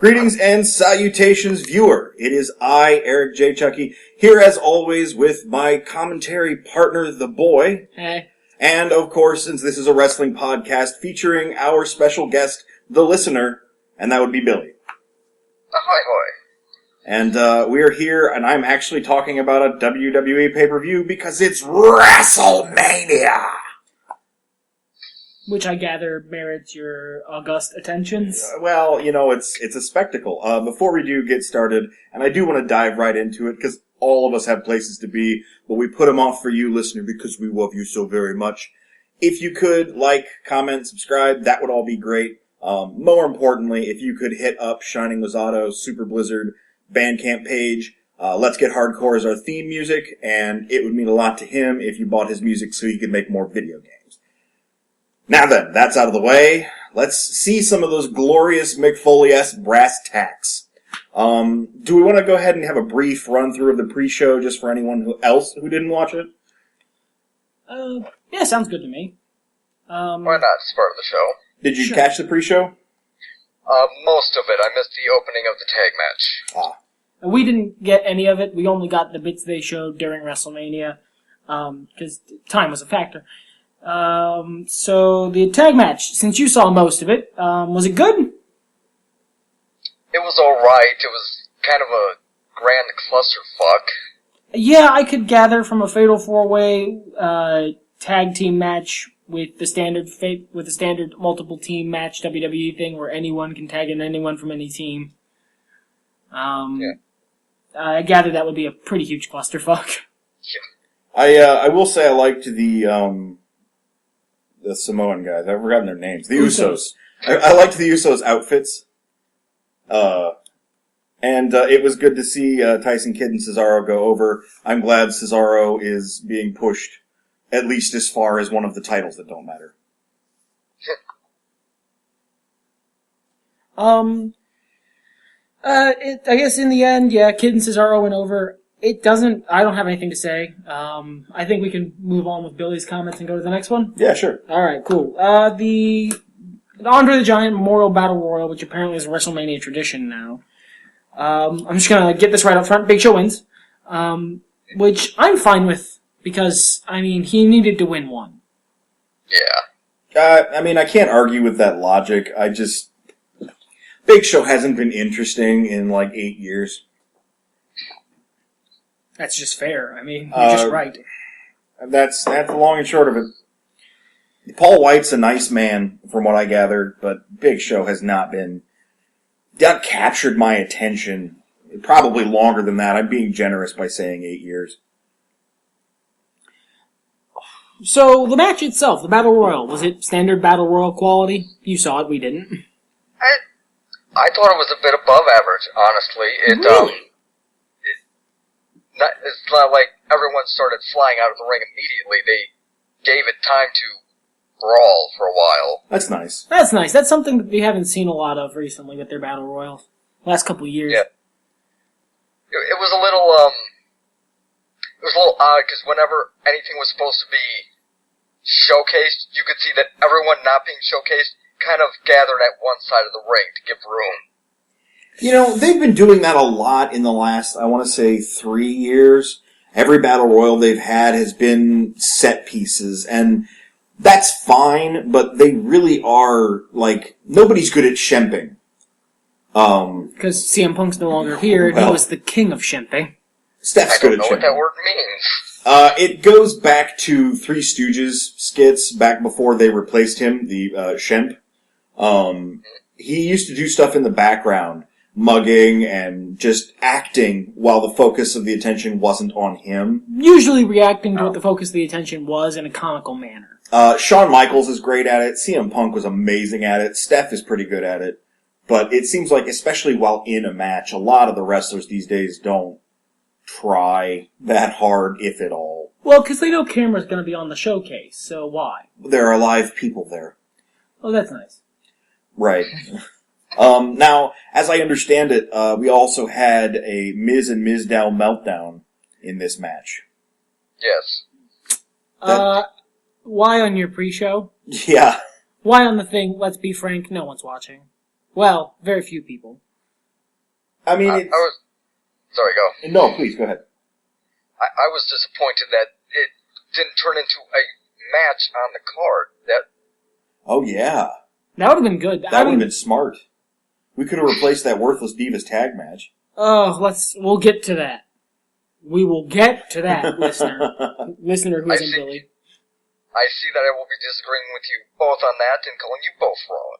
Greetings and salutations, viewer. It is I, Eric J. Chucci, here as always with my commentary partner, the boy. Hey. And, of course, since this is a wrestling podcast, featuring our special guest, the listener, and that would be Billy. Ahoy, hoy. And we are here, and I'm actually talking about a WWE Pay-Per-View because it's Wrestlemania! Which I gather merits your august attentions. Well, you know, it's a spectacle. Before we do get started, and I do want to dive right into it, because all of us have places to be, but we put them off for you, listener, because we love you so very much. If you could like, comment, subscribe, that would all be great. More importantly, if you could hit up Shining Wazato, Super Blizzard, Bandcamp page. Let's Get Hardcore is our theme music, and it would mean a lot to him if you bought his music so he could make more video games. Now then, that's out of the way. Let's see some of those glorious Mick Foley-esque brass tacks. Do we want to go ahead and have a brief run-through of the pre-show just for anyone else who didn't watch it? Yeah, sounds good to me. Why not? It's part of the show. Did you catch the pre-show? Most of it. I missed the opening of the tag match. We didn't get any of it. We only got the bits they showed during WrestleMania, because time was a factor. So the tag match, since you saw most of it, was it good? It was alright. It was kind of a grand clusterfuck. Yeah, I could gather from a Fatal 4-Way, tag team match with the standard multiple team match WWE thing where anyone can tag in anyone from any team. Yeah. I gather that would be a pretty huge clusterfuck. Yeah. I will say I liked the Samoan guys. I've forgotten their names. The Usos. I liked the Usos' outfits. And it was good to see Tyson Kidd and Cesaro go over. I'm glad Cesaro is being pushed at least as far as one of the titles that don't matter. I guess in the end, yeah, Kidd and Cesaro went over. I don't have anything to say. I think we can move on with Billy's comments and go to the next one. Yeah, sure. Alright, cool. The Andre the Giant Memorial Battle Royal, which apparently is a WrestleMania tradition now. I'm just gonna get this right up front. Big Show wins. Which I'm fine with, because, I mean, he needed to win one. Yeah. I mean, I can't argue with that logic. Big Show hasn't been interesting in like 8 years. That's just fair. I mean, you're just right. That's the long and short of it. Paul White's a nice man, from what I gather, but Big Show has not captured my attention. Probably longer than that. I'm being generous by saying 8 years. So, the match itself, the Battle Royal, was it standard Battle Royal quality? You saw it, we didn't. I thought it was a bit above average, honestly. Really? It's not like everyone started flying out of the ring immediately. They gave it time to brawl for a while. That's nice. That's nice. That's something that we haven't seen a lot of recently with their Battle Royals. Last couple of years. Yeah. It was a little odd, because whenever anything was supposed to be showcased, you could see that everyone not being showcased kind of gathered at one side of the ring to give room. You know, they've been doing that a lot in the last, I want to say, 3 years. Every Battle Royal they've had has been set pieces, and that's fine, but they really are, like, nobody's good at shemping. Because CM Punk's no longer here, and he was the king of shemping. Steph's good at shemping. I don't know what that word means. It goes back to Three Stooges skits, back before they replaced him, the shemp. He used to do stuff in the background, mugging and just acting while the focus of the attention wasn't on him. Usually reacting to what the focus of the attention was in a comical manner. Shawn Michaels is great at it. CM Punk was amazing at it. Steph is pretty good at it. But it seems like, especially while in a match, a lot of the wrestlers these days don't try that hard, if at all. Well, because they know camera's going to be on the showcase, so why? There are live people there. Oh, that's nice. Right. Now, as I understand it, we also had a Miz and Mizdow meltdown in this match. Yes. Why on your pre-show? Yeah. Why on the thing, let's be frank, no one's watching. Well, very few people. I mean, sorry, go. No, please, go ahead. I was disappointed that it didn't turn into a match on the card. Oh, yeah. That would have been good. That would have been smart. We could have replaced that Worthless Divas tag match. Oh, we'll get to that. We will get to that, listener. Listener who isn't Billy. I see that I will be disagreeing with you both on that and calling you both wrong.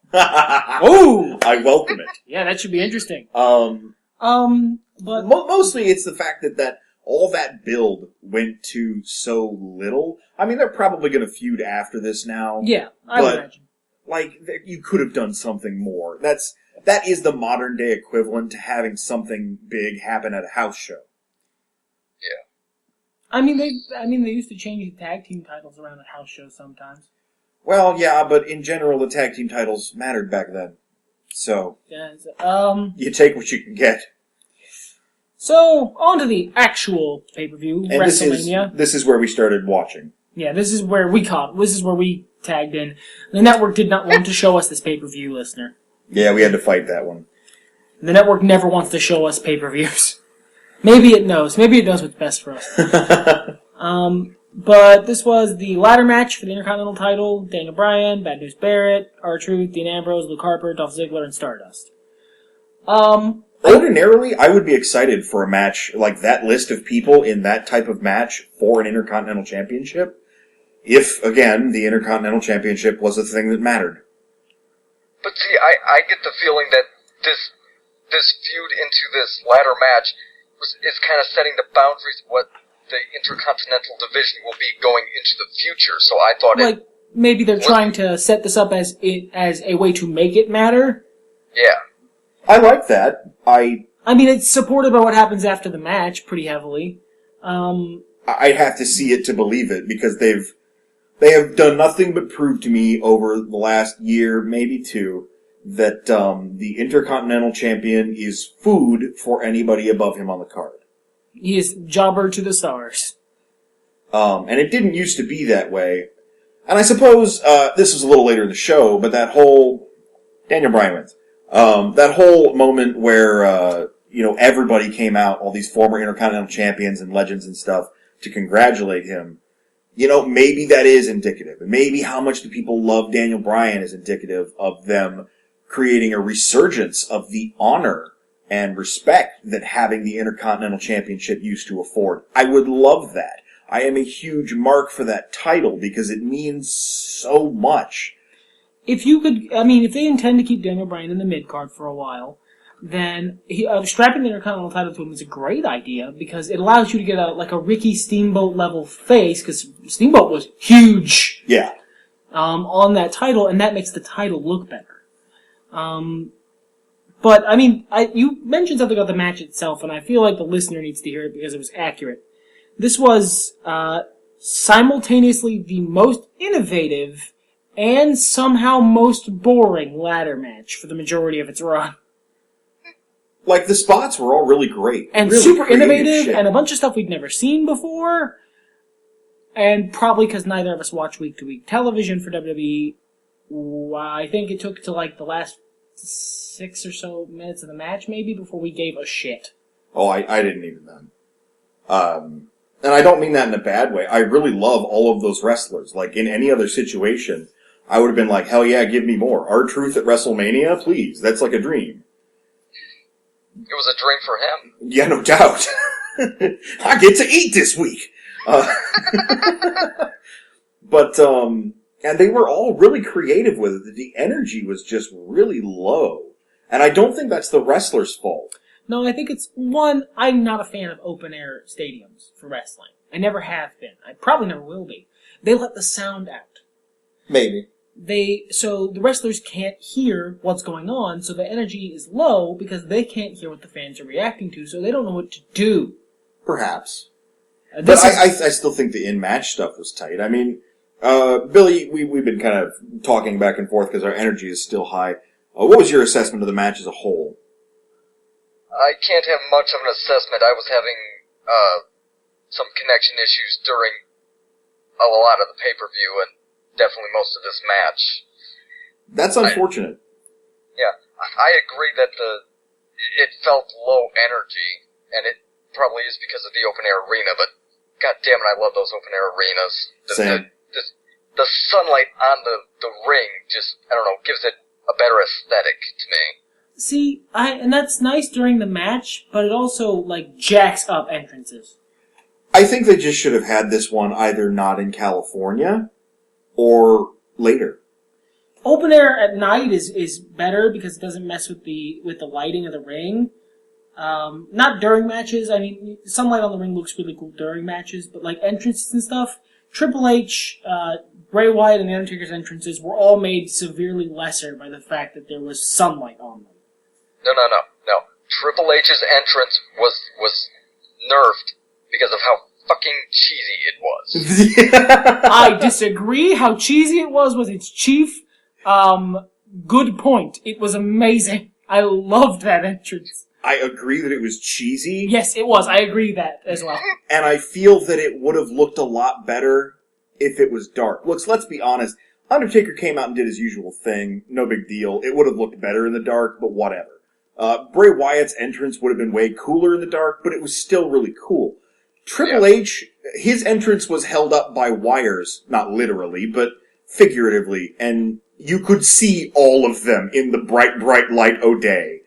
Ooh! I welcome it. Yeah, that should be interesting. But mostly it's the fact that all that build went to so little. I mean, they're probably going to feud after this now. Yeah, I would imagine. Like, you could have done something more. That is the modern day equivalent to having something big happen at a house show. Yeah. I mean, they used to change the tag team titles around at house shows sometimes. Well, yeah, but in general, the tag team titles mattered back then. So, you take what you can get. So, on to the actual pay-per-view, and Wrestlemania. This is where we started watching. Yeah, this is where we tagged in. The network did not want to show us this pay-per-view, listener. Yeah, we had to fight that one. The network never wants to show us pay-per-views. Maybe it knows. Maybe it knows what's best for us. But this was the ladder match for the Intercontinental title. Daniel Bryan, Bad News Barrett, R-Truth, Dean Ambrose, Luke Harper, Dolph Ziggler, and Stardust. Ordinarily, I would be excited for a match like that list of people in that type of match for an Intercontinental Championship. If, again, the Intercontinental Championship was a thing that mattered. But see, I get the feeling that this feud into this ladder match is kind of setting the boundaries of what the Intercontinental Division will be going into the future. So I thought maybe they're trying to set this up as a way to make it matter. Yeah. I like that. I mean, it's supported by what happens after the match pretty heavily. I'd have to see it to believe it, because they have done nothing but prove to me over the last year, maybe two, that the Intercontinental Champion is food for anybody above him on the card. He is jobber to the stars. And it didn't used to be that way. And I suppose this was a little later in the show, but that whole Daniel Bryan wins. That whole moment where everybody came out, all these former Intercontinental Champions and legends and stuff, to congratulate him. Maybe that is indicative. And maybe how much the people love Daniel Bryan is indicative of them creating a resurgence of the honor and respect that having the Intercontinental Championship used to afford. I would love that. I am a huge mark for that title because it means so much. If they intend to keep Daniel Bryan in the mid-card for a while, then strapping the Intercontinental title to him is a great idea because it allows you to get a Ricky Steamboat level face, because Steamboat was huge. Yeah. On that title, and that makes the title look better. But you mentioned something about the match itself, and I feel like the listener needs to hear it because it was accurate. This was simultaneously the most innovative and somehow most boring ladder match for the majority of its run. Like, the spots were all really great. And really super innovative, shit. and a bunch of stuff we'd never seen before. And probably because neither of us watch week-to-week television for WWE, I think it took to the last 6 or so minutes of the match, maybe, before we gave a shit. Oh, I didn't even then. And I don't mean that in a bad way. I really love all of those wrestlers. Like, in any other situation, I would have been like, hell yeah, give me more. R-Truth at WrestleMania? Please. That's like a dream. It was a dream for him. Yeah, no doubt. I get to eat this week. But, and they were all really creative with it. The energy was just really low. And I don't think that's the wrestler's fault. No, I think it's, I'm not a fan of open-air stadiums for wrestling. I never have been. I probably never will be. They let the sound out. Maybe. So the wrestlers can't hear what's going on, so the energy is low because they can't hear what the fans are reacting to, so they don't know what to do. Perhaps. But I still think the in-match stuff was tight. I mean, Billy, we've been kind of talking back and forth because our energy is still high. What was your assessment of the match as a whole? I can't have much of an assessment. I was having some connection issues during a lot of the pay-per-view and definitely most of this match. That's unfortunate. I agree that it felt low energy, and it probably is because of the open-air arena, but god damn it, I love those open-air arenas. Same. The sunlight on the ring just, I don't know, gives it a better aesthetic to me. See, and that's nice during the match, but it also, like, jacks up entrances. I think they just should have had this one either not in California or later. Open air at night is better because it doesn't mess with the lighting of the ring. Not during matches. I mean, sunlight on the ring looks really cool during matches, but like entrances and stuff, Triple H, Bray Wyatt, and The Undertaker's entrances were all made severely lesser by the fact that there was sunlight on them. No. Triple H's entrance was nerfed because of how fucking cheesy it was. I disagree. How cheesy it was with its chief. Good point. It was amazing. I loved that entrance. I agree that it was cheesy. Yes, it was. I agree that as well. And I feel that it would have looked a lot better if it was dark. Let's be honest. Undertaker came out and did his usual thing. No big deal. It would have looked better in the dark, but whatever. Bray Wyatt's entrance would have been way cooler in the dark, but it was still really cool. Triple H, his entrance was held up by wires, not literally, but figuratively, and you could see all of them in the bright, bright light o' day.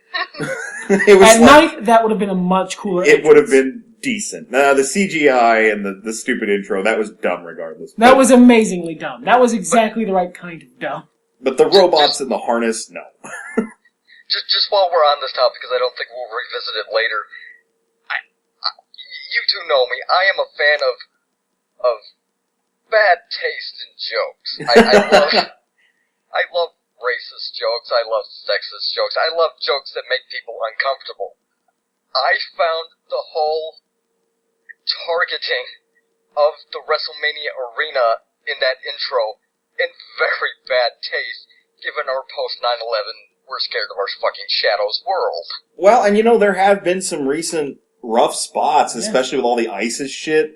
At night, that would have been a much cooler entrance. It would have been decent. The CGI and the stupid intro, that was dumb regardless. That was amazingly dumb. That was exactly the right kind of dumb. But the robots in the harness, no. Just while we're on this topic, because I don't think we'll revisit it later, you two know me. I am a fan of bad taste in jokes. I love racist jokes. I love sexist jokes. I love jokes that make people uncomfortable. I found the whole targeting of the WrestleMania arena in that intro in very bad taste, given our post 9/11 we're scared of our fucking shadows world. Well, and there have been some recent rough spots, especially with all the ISIS shit.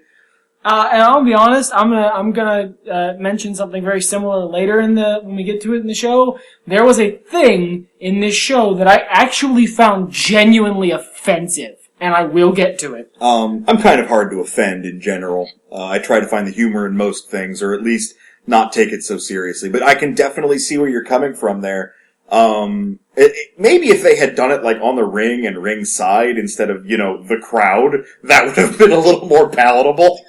And I'll be honest, I'm gonna mention something very similar later when we get to it in the show. There was a thing in this show that I actually found genuinely offensive, and I will get to it. I'm kind of hard to offend in general. I try to find the humor in most things, or at least not take it so seriously. But I can definitely see where you're coming from there. Maybe if they had done it like on the ring and ringside instead of, the crowd, that would have been a little more palatable.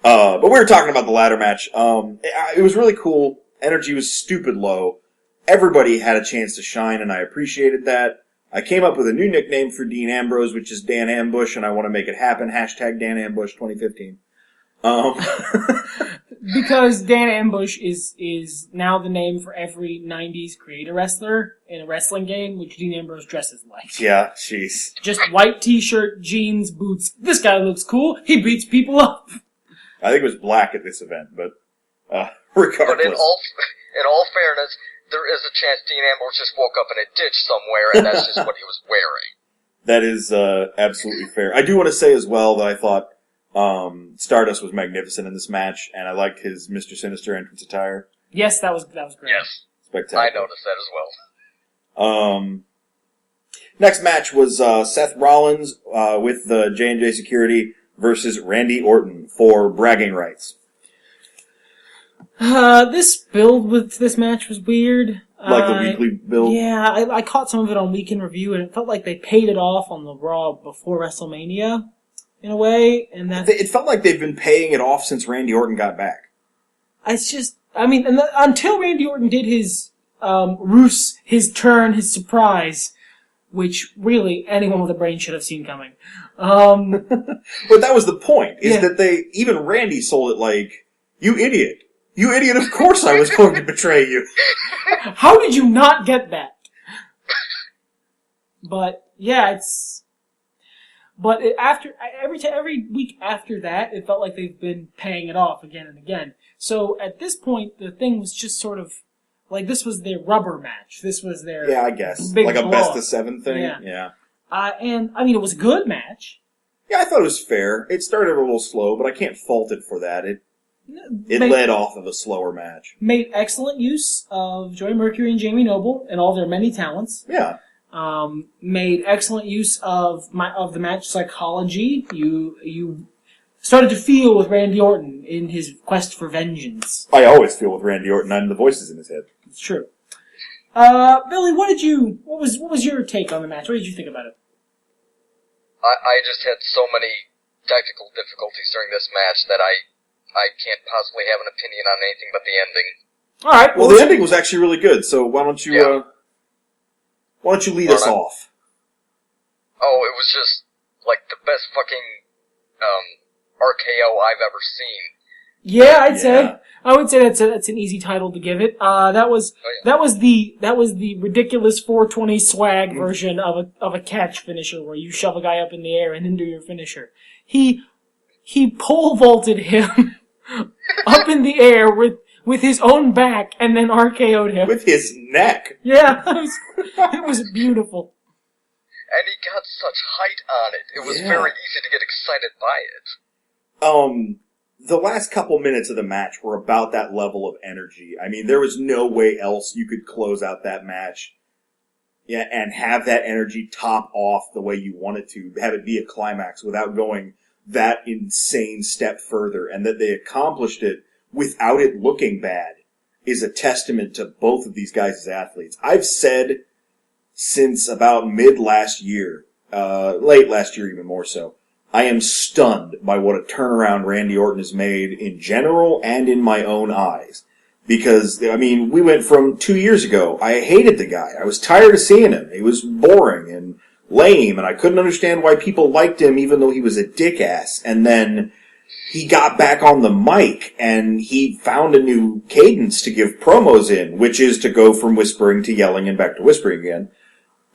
But we were talking about the ladder match. It was really cool. Energy was stupid low. Everybody had a chance to shine, and I appreciated that. I came up with a new nickname for Dean Ambrose, which is Dan Ambush, and I want to make it happen. # Dan Ambush 2015. Because Dan Ambush is now the name for every 90s creator wrestler in a wrestling game, which Dean Ambrose dresses like. Yeah, jeez. Just white t-shirt, jeans, boots. This guy looks cool. He beats people up. I think it was black at this event, but regardless. But in all fairness, there is a chance Dean Ambrose just woke up in a ditch somewhere, and that's just what he was wearing. That is absolutely fair. I do want to say as well that I thought Stardust was magnificent in this match, and I liked his Mr. Sinister entrance attire. Yes, that was great. Yes. Spectacular. I noticed that as well. Next match was Seth Rollins with the J&J Security versus Randy Orton for bragging rights. This build with this match was weird. Like the weekly build? Yeah, I caught some of it on Week in Review, and it felt like they paid it off on the Raw before WrestleMania, in a way. And that it felt like they've been paying it off since Randy Orton got back. It's just, until Randy Orton did his ruse, his turn, his surprise, which really anyone with a brain should have seen coming. But that was the point, that even Randy sold it like, you idiot. You idiot, of course I was going to betray you. How did you not get that? But, yeah, every week after that, it felt like they've been paying it off again and again. So, at this point, the thing was just sort of, like, this was their rubber match. This was their I guess. big like a blow-up. best-of-7 thing? Yeah. And, it was a good match. Yeah, I thought it was fair. It started a little slow, but I can't fault it for that. It led off of a slower match. Made excellent use of Joey Mercury and Jamie Noble and all their many talents. Yeah. made excellent use of the match psychology. You started to feel with Randy Orton in his quest for vengeance. I always feel with Randy Orton. I'm the voices in his head. It's true. Billy, what was your take on the match? What did you think about it? I just had so many technical difficulties during this match that I can't possibly have an opinion on anything but the ending. All right. Well, the ending was actually really good. So why don't you lead us off? Oh, it was just like the best fucking RKO I've ever seen. Yeah, I would say that's an easy title to give it. That was the ridiculous 420 swag version of a catch finisher where you shove a guy up in the air and then do your finisher. He pole vaulted him up in the air with his own back and then RKO'd him with his neck. Yeah, it was beautiful. And he got such height on it. It was very easy to get excited by it. The last couple minutes of the match were about that level of energy. I mean, there was no way else you could close out that match, and have that energy top off the way you wanted to, have it be a climax without going that insane step further, and that they accomplished it without it looking bad is a testament to both of these guys as athletes. I've said since about mid last year, late last year even more so, I am stunned by what a turnaround Randy Orton has made in general and in my own eyes. Because, I mean, we went from 2 years ago, I hated the guy. I was tired of seeing him. He was boring and lame, and I couldn't understand why people liked him even though he was a dick-ass. And then he got back on the mic, and he found a new cadence to give promos in, which is to go from whispering to yelling and back to whispering again.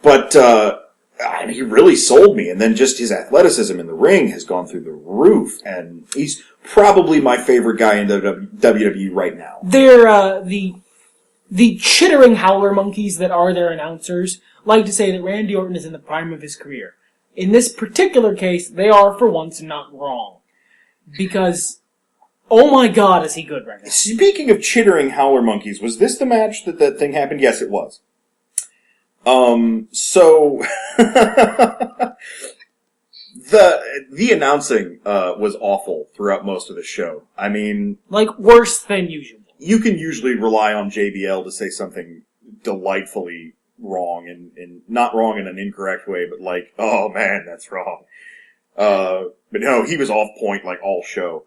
But, he really sold me, and then just his athleticism in the ring has gone through the roof, and he's probably my favorite guy in WWE right now. They're, the chittering howler monkeys that are their announcers like to say that Randy Orton is in the prime of his career. In this particular case, they are, for once, not wrong. Because, oh my god, is he good right now. Speaking of chittering howler monkeys, was this the match that thing happened? Yes, it was. So the announcing was awful throughout most of the show. I mean, like worse than usual. You can usually rely on JBL to say something delightfully wrong and not wrong in an incorrect way, but like, oh man, that's wrong. But no, he was off point like all show.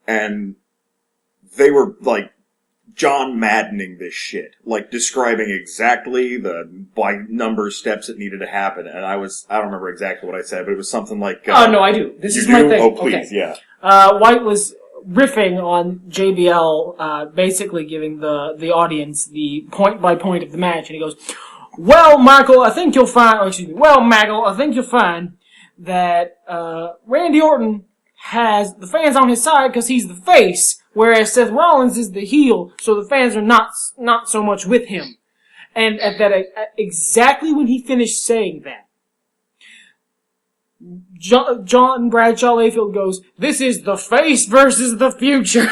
And they were like John Maddening this shit, like describing exactly the by number steps that needed to happen, and I don't remember exactly what I said, but it was something like, oh no, I do. This is my thing. Oh please, okay. Yeah. White was riffing on JBL, basically giving the audience the point by point of the match, and he goes, well, Michael, I think you'll find, that, Randy Orton has the fans on his side because he's the face, whereas Seth Rollins is the heel, so the fans are not so much with him. And at that, exactly when he finished saying that, John Bradshaw Layfield goes, this is the face versus the future.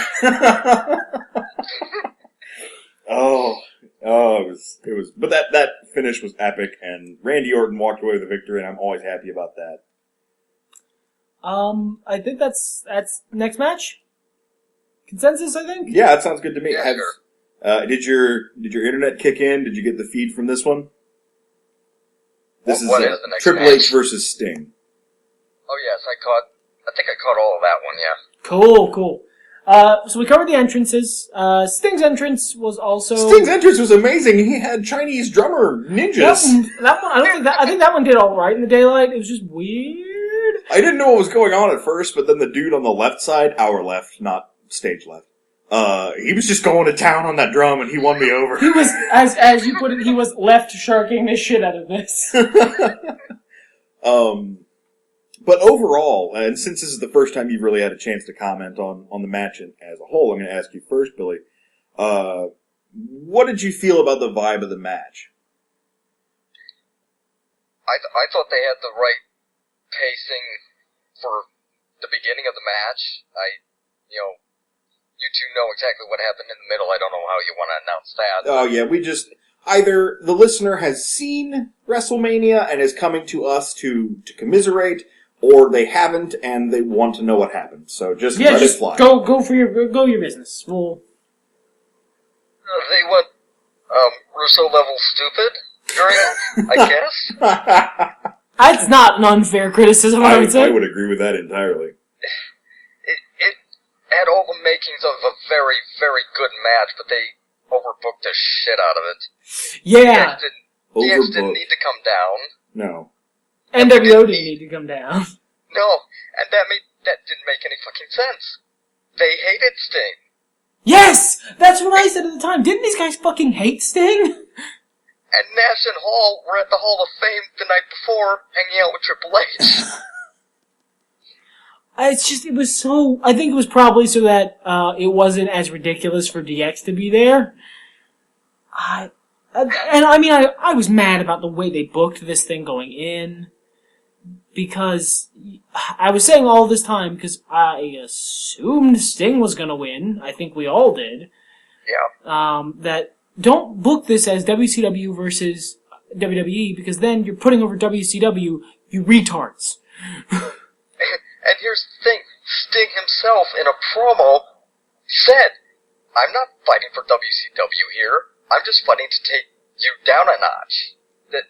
It was, but that finish was epic, and Randy Orton walked away with the victory, and I'm always happy about that. I think that's next match. Consensus, I think? Yeah, that sounds good to me. Yeah, sure. Did your internet kick in? Did you get the feed from this one? This what is the next Triple match? H versus Sting. Oh yes, I think I caught all of that one, yeah. Cool. So we covered the entrances. Sting's entrance was also... Sting's entrance was amazing. He had Chinese drummer ninjas. That one, I think that one did alright in the daylight. It was just weird. I didn't know what was going on at first, but then the dude on the left side, our left, not stage left, he was just going to town on that drum, and he won me over. He was, as you put it, he was left sharking the shit out of this. But overall, and since this is the first time you've really had a chance to comment on the match as a whole, I'm going to ask you first, Billy. What did you feel about the vibe of the match? I thought they had the right pacing for the beginning of the match. You two know exactly what happened in the middle. I don't know how you want to announce that. Oh yeah, either the listener has seen WrestleMania and is coming to us to commiserate, or they haven't and they want to know what happened. So just let it fly. Go your business. Well, they went Russo level stupid during it, I guess. That's not an unfair criticism, I would say. I would agree with that entirely. It had all the makings of a very, very good match, but they overbooked the shit out of it. Yeah. DX didn't need to come down. No. NWO didn't need to come down. No, and that didn't make any fucking sense. They hated Sting. Yes! That's what I said at the time. Didn't these guys fucking hate Sting? And Nash and Hall were at the Hall of Fame the night before, hanging out with Triple H. It was so... I think it was probably so that it wasn't as ridiculous for DX to be there. I was mad about the way they booked this thing going in. Because I was saying all this time, because I assumed Sting was going to win. I think we all did. Yeah. That don't book this as WCW versus WWE, because then you're putting over WCW, you retards. And here's the thing. Sting himself, in a promo, said, I'm not fighting for WCW here. I'm just fighting to take you down a notch. That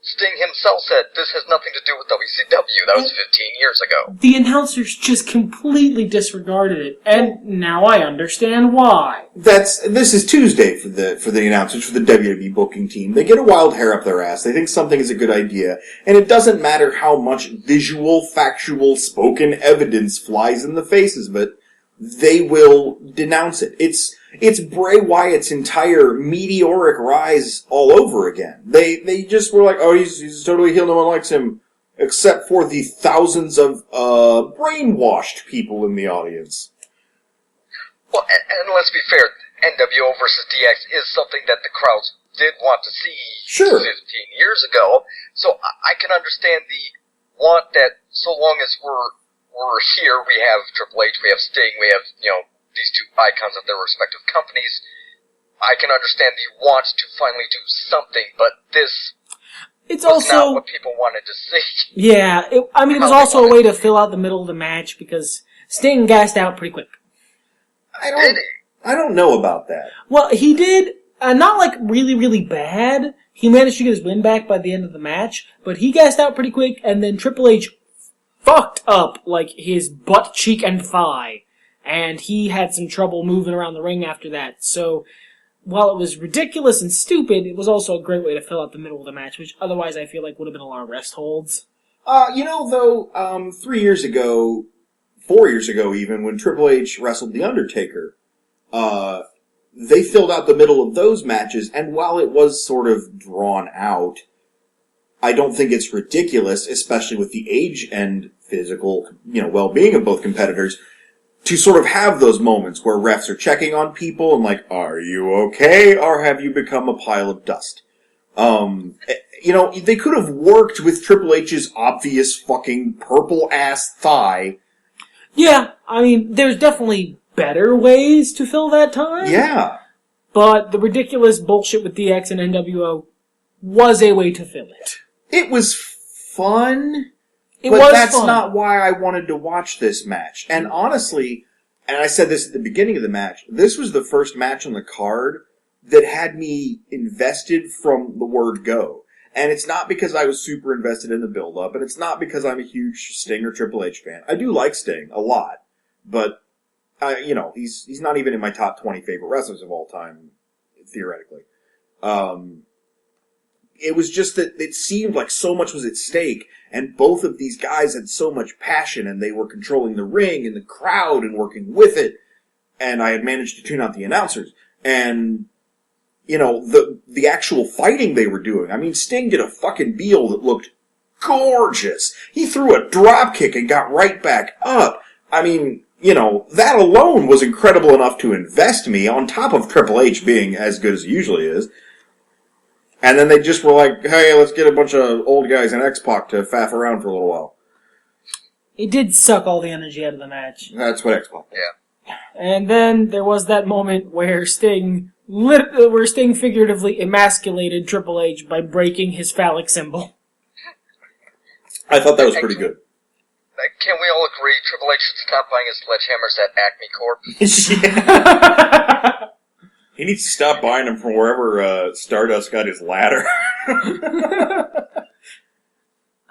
Sting himself said, this has nothing to do with WCW. That was 15 years ago. The announcers just completely disregarded it, and now I understand why. This is Tuesday for the announcers, for the WWE booking team. They get a wild hair up their ass. They think something is a good idea, and it doesn't matter how much visual, factual, spoken evidence flies in the faces, but they will denounce it. It's Bray Wyatt's entire meteoric rise all over again. They just were like, oh, he's totally heel, no one likes him, except for the thousands of brainwashed people in the audience. Well, and let's be fair, NWO versus DX is something that the crowds did want to see 15 years ago, so I can understand the want that so long as we're here, we have Triple H, we have Sting, we have, these two icons of their respective companies. I can understand the want to finally do something, but this was also not what people wanted to see. Yeah, it was also a way to fill out the middle of the match, because Sting gassed out pretty quick. I don't know about that. Well, he did, not like really, really bad. He managed to get his win back by the end of the match, but he gassed out pretty quick, and then Triple H fucked up, like, his butt cheek and thigh. And he had some trouble moving around the ring after that. So, while it was ridiculous and stupid, it was also a great way to fill out the middle of the match, which otherwise I feel like would have been a lot of rest holds. 4 years ago even, when Triple H wrestled The Undertaker, they filled out the middle of those matches, and while it was sort of drawn out, I don't think it's ridiculous, especially with the age and physical, well-being of both competitors, to sort of have those moments where refs are checking on people and like, are you okay, or have you become a pile of dust? They could have worked with Triple H's obvious fucking purple-ass thigh. Yeah, there's definitely better ways to fill that time. Yeah. But the ridiculous bullshit with DX and NWO was a way to fill it. It was fun. But that's not why I wanted to watch this match. And honestly, and I said this at the beginning of the match, this was the first match on the card that had me invested from the word go. And it's not because I was super invested in the build-up, and it's not because I'm a huge Sting or Triple H fan. I do like Sting a lot, but, he's not even in my top 20 favorite wrestlers of all time, theoretically. It was just that it seemed like so much was at stake, and both of these guys had so much passion, and they were controlling the ring and the crowd and working with it, and I had managed to tune out the announcers. And, the actual fighting they were doing. Sting did a fucking Beal that looked gorgeous. He threw a drop kick and got right back up. That alone was incredible enough to invest me, on top of Triple H being as good as he usually is. And then they just were like, hey, let's get a bunch of old guys and X-Pac to faff around for a little while. It did suck all the energy out of the match. That's what X-Pac did. Yeah. And then there was that moment where Sting where Sting figuratively emasculated Triple H by breaking his phallic symbol. I thought that was pretty good. Can we all agree Triple H should stop buying his sledgehammers at Acme Corp? He needs to stop buying them from wherever Stardust got his ladder.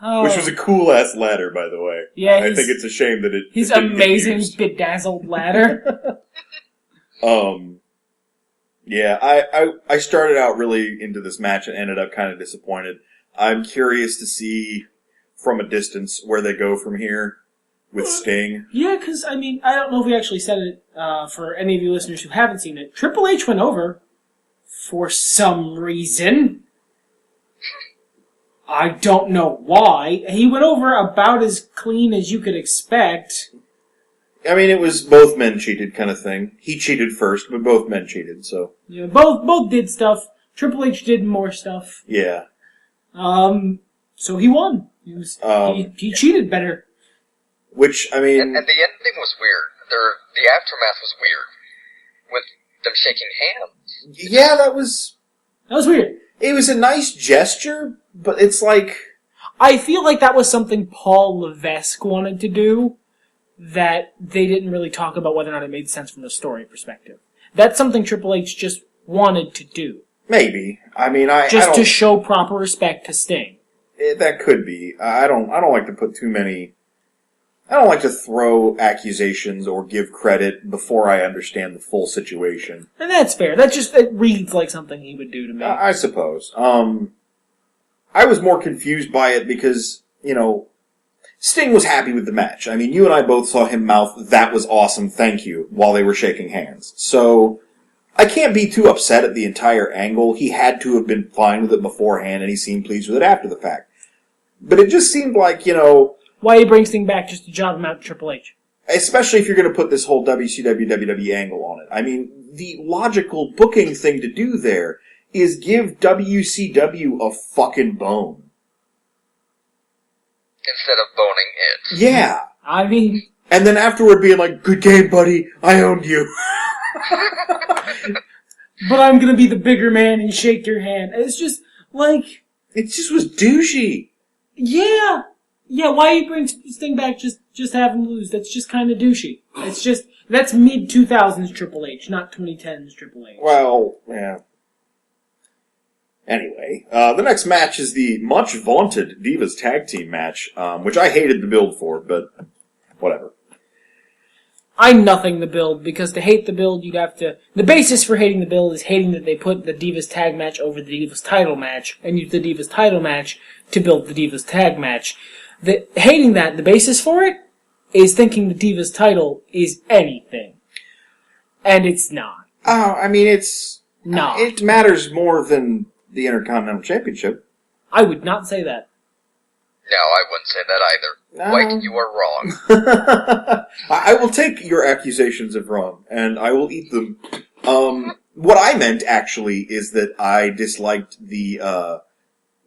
Which was a cool-ass ladder, by the way. Yeah, I think it's a shame that it his didn't amazing get used. bedazzled ladder. Yeah, I started out really into this match and ended up kind of disappointed. I'm curious to see from a distance where they go from here with Sting. Yeah, because, I mean, I don't know if we actually said it for any of you listeners who haven't seen it. Triple H went over for some reason. I don't know why. He went over about as clean as you could expect. I mean, it was both men cheated kind of thing. He cheated first, but both men cheated, so. Yeah, both did stuff. Triple H did more stuff. Yeah. So he won. He cheated better. Which, I mean... And the ending was weird. The aftermath was weird. With them shaking hands. Yeah, that was weird. It was a nice gesture, but it's like... I feel like that was something Paul Levesque wanted to do, that they didn't really talk about whether or not it made sense from the story perspective. That's something Triple H just wanted to do. Maybe. I mean, Just to show proper respect to Sting. That could be. I don't like to put too many... I don't like to throw accusations or give credit before I understand the full situation. And that's fair. It reads like something he would do to me. I suppose. I was more confused by it because, Sting was happy with the match. I mean, you and I both saw him mouth, "That was awesome, thank you," while they were shaking hands. So, I can't be too upset at the entire angle. He had to have been fine with it beforehand, and he seemed pleased with it after the fact. But it just seemed like, why he brings Sting back just to job him out to Triple H. Especially if you're going to put this whole WCW, WWE angle on it. I mean, the logical booking thing to do there is give WCW a fucking bone. Instead of boning it. Yeah. I mean... And then afterward being like, "Good game, buddy, I owned you." But I'm going to be the bigger man and shake your hand. It's just, like... It just was douchey. Yeah. Yeah, why you bring Sting back just have him lose? That's just kind of douchey. It's just, that's mid-2000s Triple H, not 2010s Triple H. Well, yeah. Anyway, the next match is the much-vaunted Divas Tag Team match, which I hated the build for, but whatever. I nothing the build, because to hate the build, you'd have to... The basis for hating the build is hating that they put the Divas Tag match over the Divas title match, and use the Divas title match to build the Divas Tag match. Hating that, the basis for it, is thinking the Divas title is anything. And it's not. Oh, I mean, it's... Not. It matters more than the Intercontinental Championship. I would not say that. No, I wouldn't say that either. Like, you are wrong. I will take your accusations of wrong, and I will eat them. What I meant, actually, is that I disliked the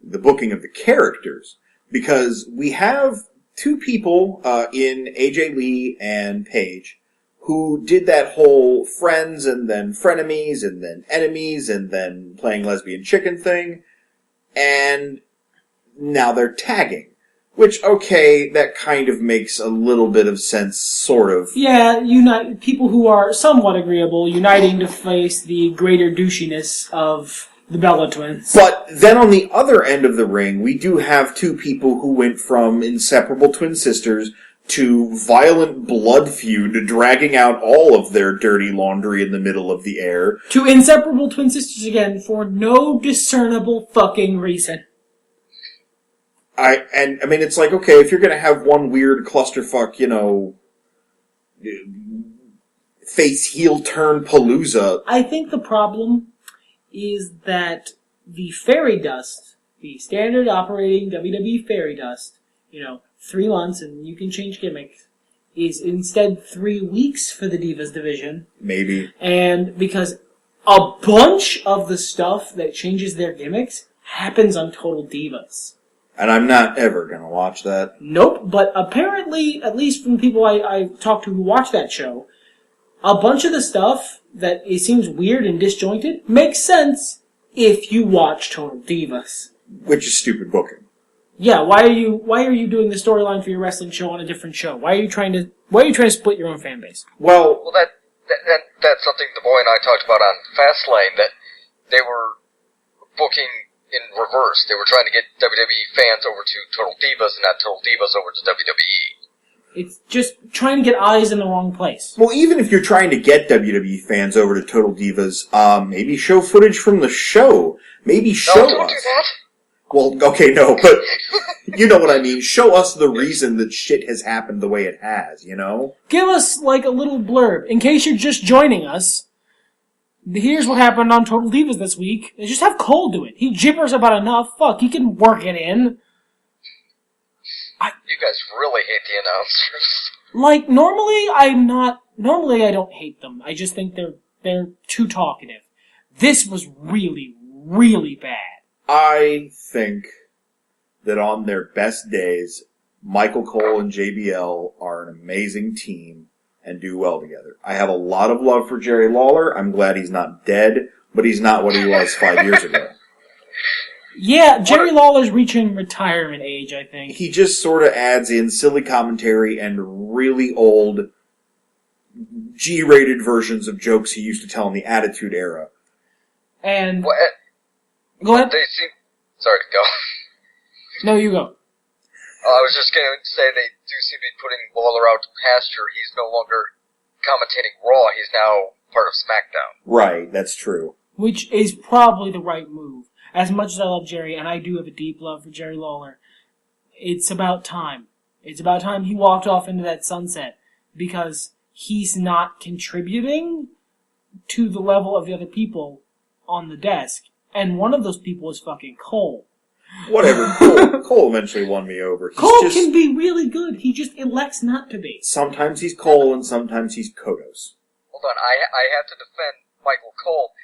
booking of the characters. Because we have two people in AJ Lee and Paige who did that whole friends and then frenemies and then enemies and then playing lesbian chicken thing. And now they're tagging. Which, okay, that kind of makes a little bit of sense, sort of. Yeah, people who are somewhat agreeable, uniting to face the greater douchiness of the Bella Twins. But then on the other end of the ring, we do have two people who went from inseparable twin sisters to violent blood feud, dragging out all of their dirty laundry in the middle of the air. To inseparable twin sisters again, for no discernible fucking reason. I mean, it's like, okay, if you're gonna have one weird clusterfuck, face heel turn palooza. I think the problem is that the fairy dust, the standard operating WWE fairy dust, 3 months and you can change gimmicks, is instead 3 weeks for the Divas division. Maybe. And because a bunch of the stuff that changes their gimmicks happens on Total Divas. And I'm not ever gonna watch that. Nope, but apparently, at least from people I talked to who watch that show, a bunch of the stuff that it seems weird and disjointed makes sense if you watch Total Divas. Which is stupid booking. Yeah, why are you doing the storyline for your wrestling show on a different show? Why are you trying to split your own fan base? Well, that's something the boy and I talked about on Fastlane, that they were booking in reverse. They were trying to get WWE fans over to Total Divas and not Total Divas over to WWE. It's just trying to get eyes in the wrong place. Well, even if you're trying to get WWE fans over to Total Divas, maybe show footage from the show. Maybe show don't us. do that. Well, okay, no, but you know what I mean. Show us the reason that shit has happened the way it has, you know? Give us, like, a little blurb. In case you're just joining us, here's what happened on Total Divas this week. Just have Cole do it. He gibbers about enough. Fuck, he can work it in. You guys really hate the announcers. Like, normally I don't hate them. I just think they're too talkative. This was really, really bad. I think that on their best days, Michael Cole and JBL are an amazing team and do well together. I have a lot of love for Jerry Lawler. I'm glad he's not dead, but he's not what he was 5 years ago. Yeah, Jerry Lawler's reaching retirement age, I think. He just sort of adds in silly commentary and really old G-rated versions of jokes he used to tell in the Attitude Era. And... What? Go ahead. Sorry, go. No, you go. I was just going to say they do seem to be putting Lawler out to pasture. He's no longer commentating Raw. He's now part of SmackDown. Right, that's true. Which is probably the right move. As much as I love Jerry, and I do have a deep love for Jerry Lawler, it's about time. It's about time he walked off into that sunset, because he's not contributing to the level of the other people on the desk. And one of those people is fucking Cole. Whatever. Cole eventually won me over. Cole can be really good. He just elects not to be. Sometimes he's Cole and sometimes he's Kodos. Hold on. I have to defend Michael Cole.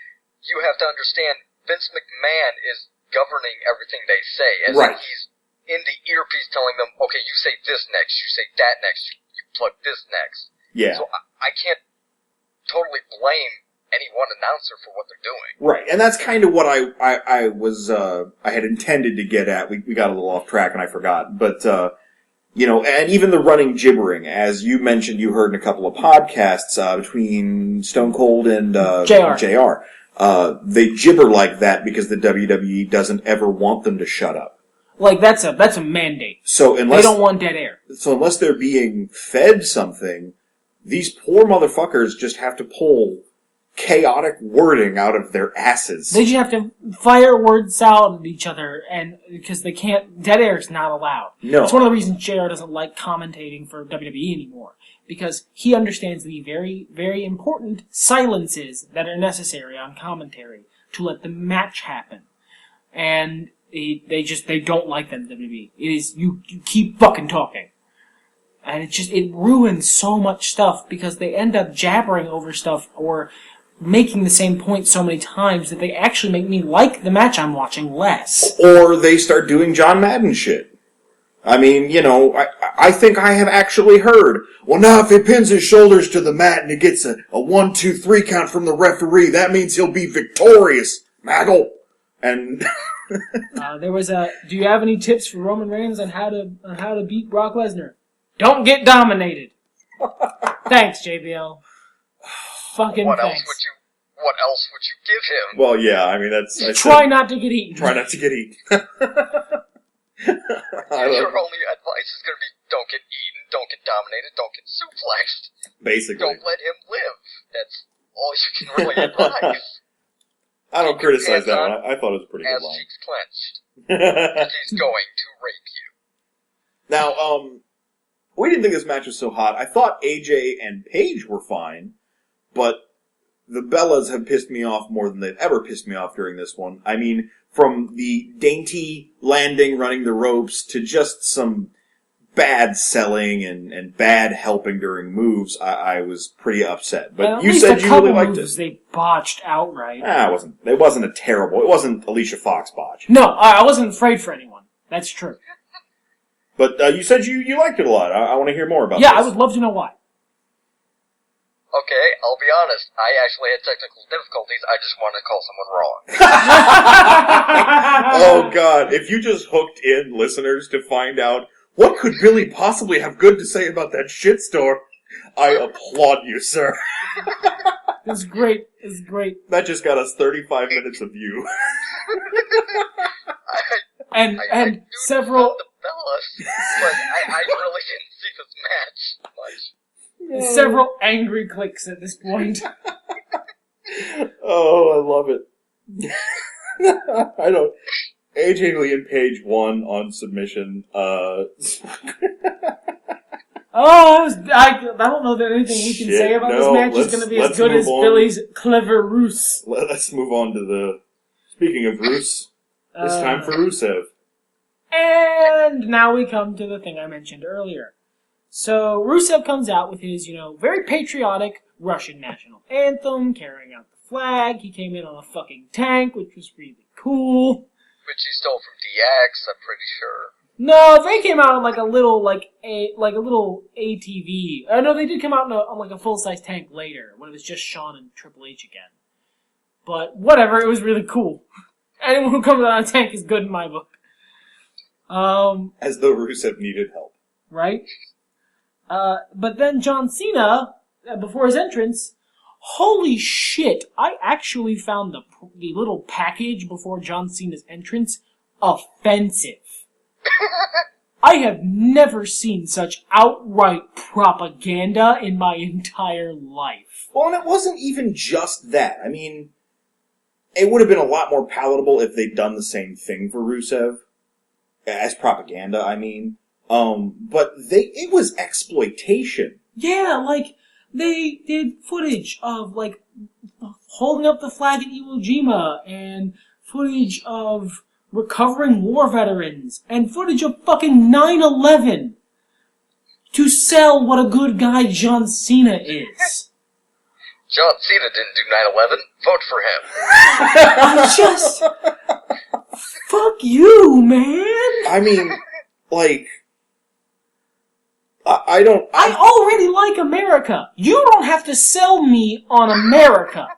You have to understand, Vince McMahon is governing everything they say. As right. He's in the earpiece telling them, okay, you say this next, you say that next, you plug this next. Yeah. So I can't totally blame any one announcer for what they're doing. Right, and that's kind of what I was, I had intended to get at. We got a little off track and I forgot. But, you know, and even the running gibbering, as you mentioned, you heard in a couple of podcasts, between Stone Cold and, JR. They gibber like that because the WWE doesn't ever want them to shut up. Like, that's a mandate. So unless they don't want dead air. So unless they're being fed something, these poor motherfuckers just have to pull chaotic wording out of their asses. They just have to fire words out at each other, and because they can't, dead air is not allowed. No. It's one of the reasons JR doesn't like commentating for WWE anymore, because he understands the very, very important silences that are necessary on commentary to let the match happen. And they don't like that in WWE. It is, you keep fucking talking. And it ruins so much stuff because they end up jabbering over stuff or making the same point so many times that they actually make me like the match I'm watching less. Or they start doing John Madden shit. I mean, you know, I think I have actually heard, well, now if he pins his shoulders to the mat and he gets a 1, 2, 3 count from the referee, that means he'll be victorious, Maggle. And there was do you have any tips for Roman Reigns on how to beat Brock Lesnar? Don't get dominated. Thanks, JBL. Fucking what thanks. What else would you give him? Well, yeah, I mean, that's... Try not to get eaten. Try not to get eaten. Your only advice is going to be don't get eaten, don't get dominated, don't get suplexed. Basically. Don't let him live. That's all you can really advise. I don't criticize that one. I thought it was a pretty good line. Cheeks clenched. He's going to rape you. Now, we didn't think this match was so hot. I thought AJ and Paige were fine, but the Bellas have pissed me off more than they've ever pissed me off during this one. I mean, from the dainty landing, running the ropes, to just some bad selling and bad helping during moves, I was pretty upset. But you said you really liked it. They botched outright. It wasn't a terrible, it wasn't Alicia Fox botch. No, I wasn't afraid for anyone. That's true. But you said you liked it a lot. I want to hear more about this. Yeah, I would love to know why. Okay, I'll be honest. I actually had technical difficulties. I just wanted to call someone wrong. Oh God, if you just hooked in listeners to find out what could Billy possibly have good to say about that shit store, I applaud you, sir. It's great. It's great. That just got us 35 minutes of you. And I several... the Bellas, but I really didn't see this match much. Several angry clicks at this point. Oh, I love it. I don't... AJ Lee in page 1 on submission, I don't know that anything we can say about this match is going to be as good as Billy's clever ruse. Let's move on to the... Speaking of ruse, it's time for Rusev. And now we come to the thing I mentioned earlier. So Rusev comes out with his, very patriotic Russian national anthem, carrying out the flag. He came in on a fucking tank, which was really cool. Which he stole from DX, I'm pretty sure. No, they came out on a little ATV. No, they did come out on a full-size tank later, when it was just Shawn and Triple H again. But whatever, it was really cool. Anyone who comes out on a tank is good in my book. As though Rusev needed help. Right? But then John Cena, before his entrance, holy shit, I actually found the little package before John Cena's entrance offensive. I have never seen such outright propaganda in my entire life. Well, and it wasn't even just that. I mean, it would have been a lot more palatable if they'd done the same thing for Rusev. As propaganda, I mean. But it was exploitation. Yeah, they did footage of, holding up the flag at Iwo Jima, and footage of recovering war veterans, and footage of fucking 9/11 to sell what a good guy John Cena is. John Cena didn't do 9/11. Vote for him. I just... Fuck you, man! I mean, I already like America. You don't have to sell me on America.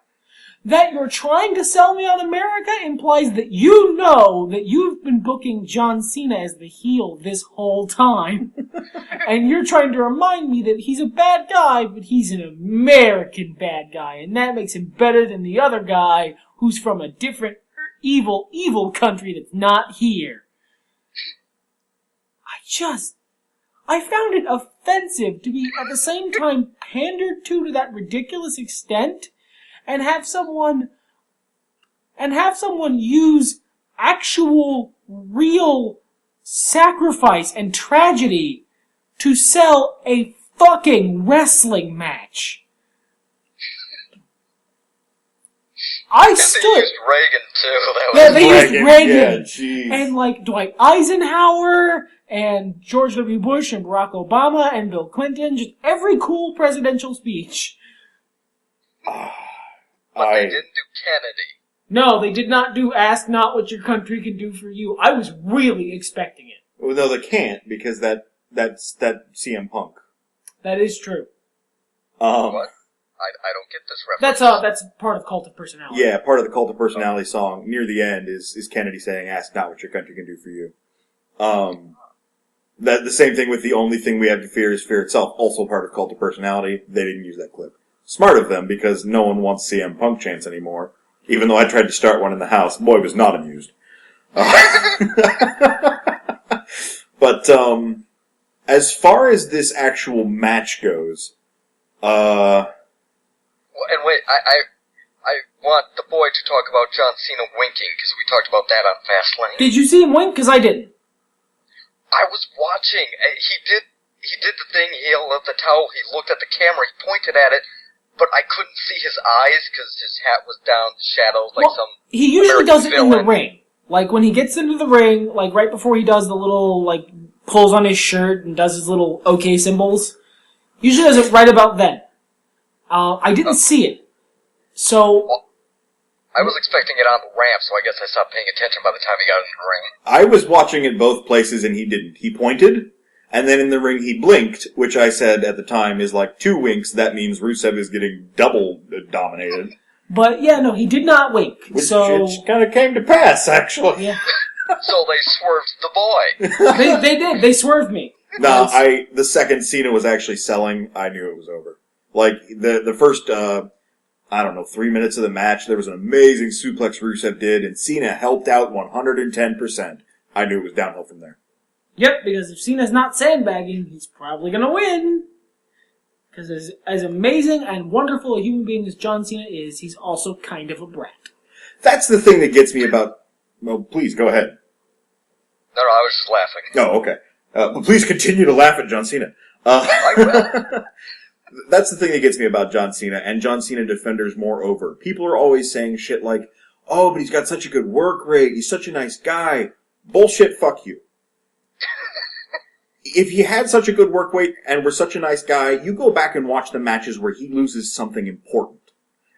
That you're trying to sell me on America implies that you know that you've been booking John Cena as the heel this whole time. And you're trying to remind me that he's a bad guy, but he's an American bad guy. And that makes him better than the other guy who's from a different evil country that's not here. I found it offensive to be at the same time pandered to that ridiculous extent, and have someone use actual real sacrifice and tragedy to sell a fucking wrestling match. I stood. They used Reagan too. They used Reagan. Yeah, and Dwight Eisenhower and George W. Bush and Barack Obama and Bill Clinton, just every cool presidential speech. But they didn't do Kennedy. No, they did not do Ask Not What Your Country Can Do For You. I was really expecting it. Well, no, they can't, because that's CM Punk. That is true. What? I don't get this reference. That's part of Cult of Personality. Yeah, part of the Cult of Personality song near the end is Kennedy saying, "Ask not what your country can do for you." That the same thing with "The only thing we have to fear is fear itself." Also part of Cult of Personality. They didn't use that clip. Smart of them, because no one wants CM Punk chants anymore. Even though I tried to start one in the house, boy was not amused. But as far as this actual match goes, and wait, I want the boy to talk about John Cena winking, because we talked about that on Fastlane. Did you see him wink? Because I didn't. I was watching. He did the thing. He held up the towel. He looked at the camera. He pointed at it, but I couldn't see his eyes because his hat was down, the shadows, he usually American does it villain. in the ring. When he gets into the ring, right before he does the little, pulls on his shirt and does his little OK symbols. Usually does it right about then. I didn't see it. So... Well, I was expecting it on the ramp, so I guess I stopped paying attention by the time he got in the ring. I was watching it both places and he didn't. He pointed, And then in the ring he blinked, which I said at the time is like 2 winks. That means Rusev is getting double dominated. But yeah, no, he did not wink. Which so kind of came to pass, actually. Yeah. So they swerved the boy. They did. They swerved me. No, the second Cena was actually selling, I knew it was over. Like, the first, 3 minutes of the match, there was an amazing suplex Rusev did, and Cena helped out 110%. I knew it was downhill from there. Yep, because if Cena's not sandbagging, he's probably gonna win. Because as amazing and wonderful a human being as John Cena is, he's also kind of a brat. That's the thing that gets me about... Well, please, go ahead. No, I was just laughing. Oh, okay. But please continue to laugh at John Cena. I will. That's the thing that gets me about John Cena, and John Cena defenders moreover. People are always saying shit like, oh, but he's got such a good work rate, he's such a nice guy. Bullshit, fuck you. If he had such a good work rate and were such a nice guy, you go back and watch the matches where he loses something important.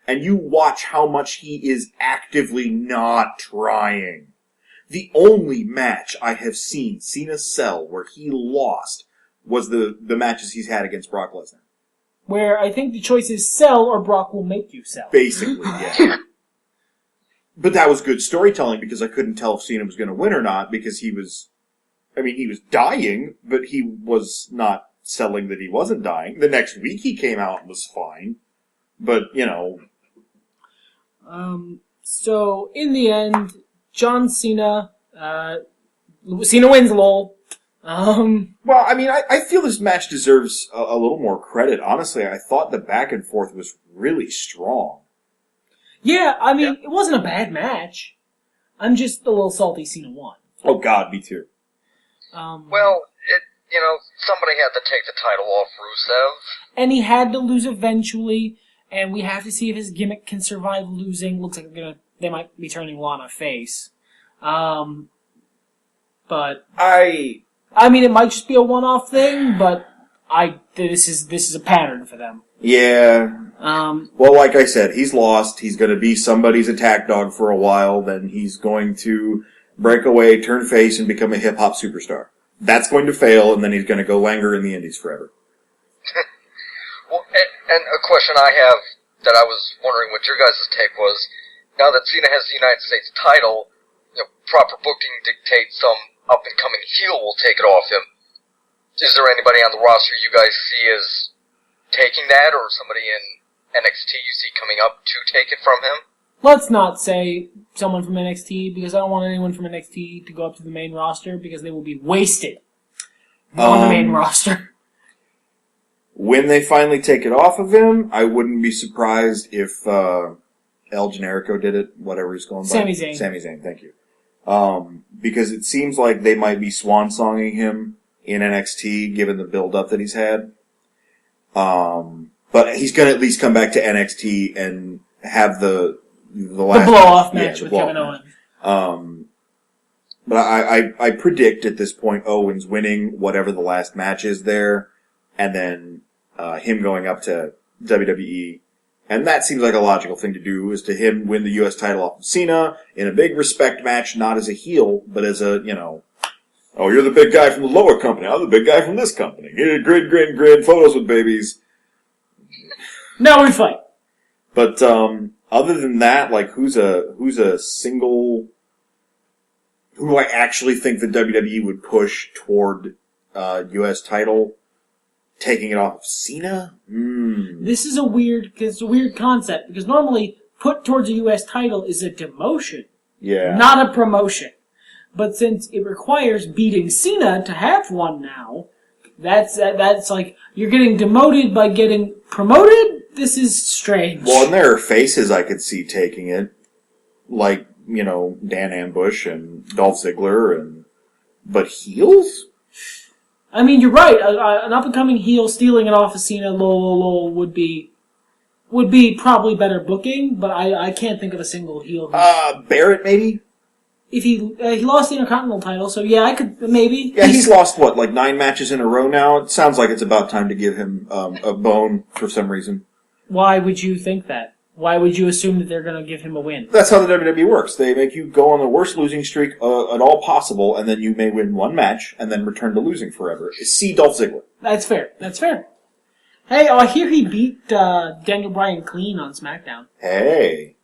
And you watch how much he is actively not trying. The only match I have seen Cena sell where he lost was the matches he's had against Brock Lesnar. Where I think the choice is sell or Brock will make you sell. Basically, yeah. But that was good storytelling because I couldn't tell if Cena was going to win or not because he was dying, but he was not selling that he wasn't dying. The next week he came out and was fine. But, So, in the end, John Cena, Cena wins, lol. Well, I feel this match deserves a little more credit. Honestly, I thought the back and forth was really strong. Yeah, it wasn't a bad match. I'm just a little salty Cena won. Oh God, me too. Well, somebody had to take the title off Rusev. And he had to lose eventually, and we have to see if his gimmick can survive losing. Looks like they might be turning Lana face. But it might just be a one-off thing, but this is a pattern for them. Yeah. Well, like I said, he's lost. He's going to be somebody's attack dog for a while. Then he's going to break away, turn face, and become a hip-hop superstar. That's going to fail, and then he's going to go Langer in the Indies forever. Well, and a question I have that I was wondering what your guys' take was, now that Cena has the United States title, proper booking dictates some up-and-coming heel will take it off him. Is there anybody on the roster you guys see as taking that, or somebody in NXT you see coming up to take it from him? Let's not say someone from NXT, because I don't want anyone from NXT to go up to the main roster, because they will be wasted on the main roster. When they finally take it off of him, I wouldn't be surprised if El Generico did it, whatever he's going by. Sami Zayn. Sami Zayn, thank you. Because it seems like they might be swan-songing him in NXT, given the build-up that he's had. But he's going to at least come back to NXT and have the last blow-off match with Kevin Owens. But I predict at this point Owens winning whatever the last match is there, and then him going up to WWE. And that seems like a logical thing to do, is to him win the U.S. title off of Cena in a big respect match, not as a heel, but as a, oh, you're the big guy from the lower company, I'm the big guy from this company. Grid, photos with babies. Now we fight. But other than that, like, who's a single... Who do I actually think the WWE would push toward U.S. title? Taking it off of Cena? This is a weird concept, because normally put towards a U.S. title is a demotion. Yeah. Not a promotion. But since it requires beating Cena to have one now, that's like, you're getting demoted by getting promoted? This is strange. Well, and there are faces I could see taking it. Like, Dan Ambush and Dolph Ziggler, but heels? You're right. An up-and-coming heel stealing it off of Cena, would be probably better booking, but I can't think of a single heel. Barrett, maybe? If he lost the Intercontinental title, so yeah, I could, maybe. Yeah, he's lost, 9 matches in a row now? It sounds like it's about time to give him a bone for some reason. Why would you think that? Why would you assume that they're going to give him a win? That's how the WWE works. They make you go on the worst losing streak at all possible, and then you may win one match, and then return to losing forever. See Dolph Ziggler. That's fair. That's fair. Hey, I hear he beat Daniel Bryan clean on SmackDown. Hey.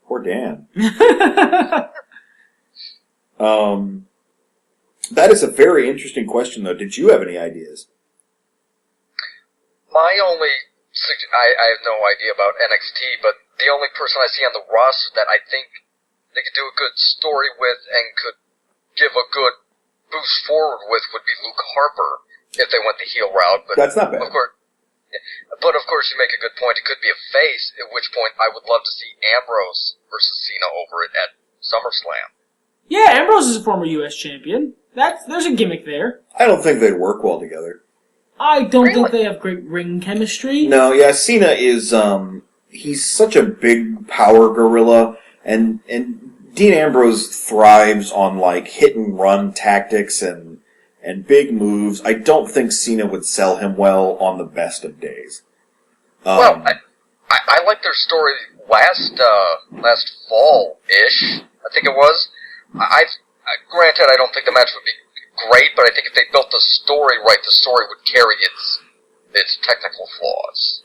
Poor Dan. That is a very interesting question, though. Did you have any ideas? My only... I have no idea about NXT, but the only person I see on the roster that I think they could do a good story with and could give a good boost forward with would be Luke Harper if they went the heel route. But that's not bad. Of course, you make a good point. It could be a face, at which point I would love to see Ambrose versus Cena over it at SummerSlam. Yeah, Ambrose is a former U.S. champion. There's a gimmick there. I don't think they'd work well together. I don't think they have great ring chemistry. No, yeah, Cena is, he's such a big power gorilla, and Dean Ambrose thrives on, like, hit and run tactics and big moves. I don't think Cena would sell him well on the best of days. Well, I like their story last fall-ish, I think it was. Granted, I don't think the match would be great, but I think if they built the story right, the story would carry its technical flaws.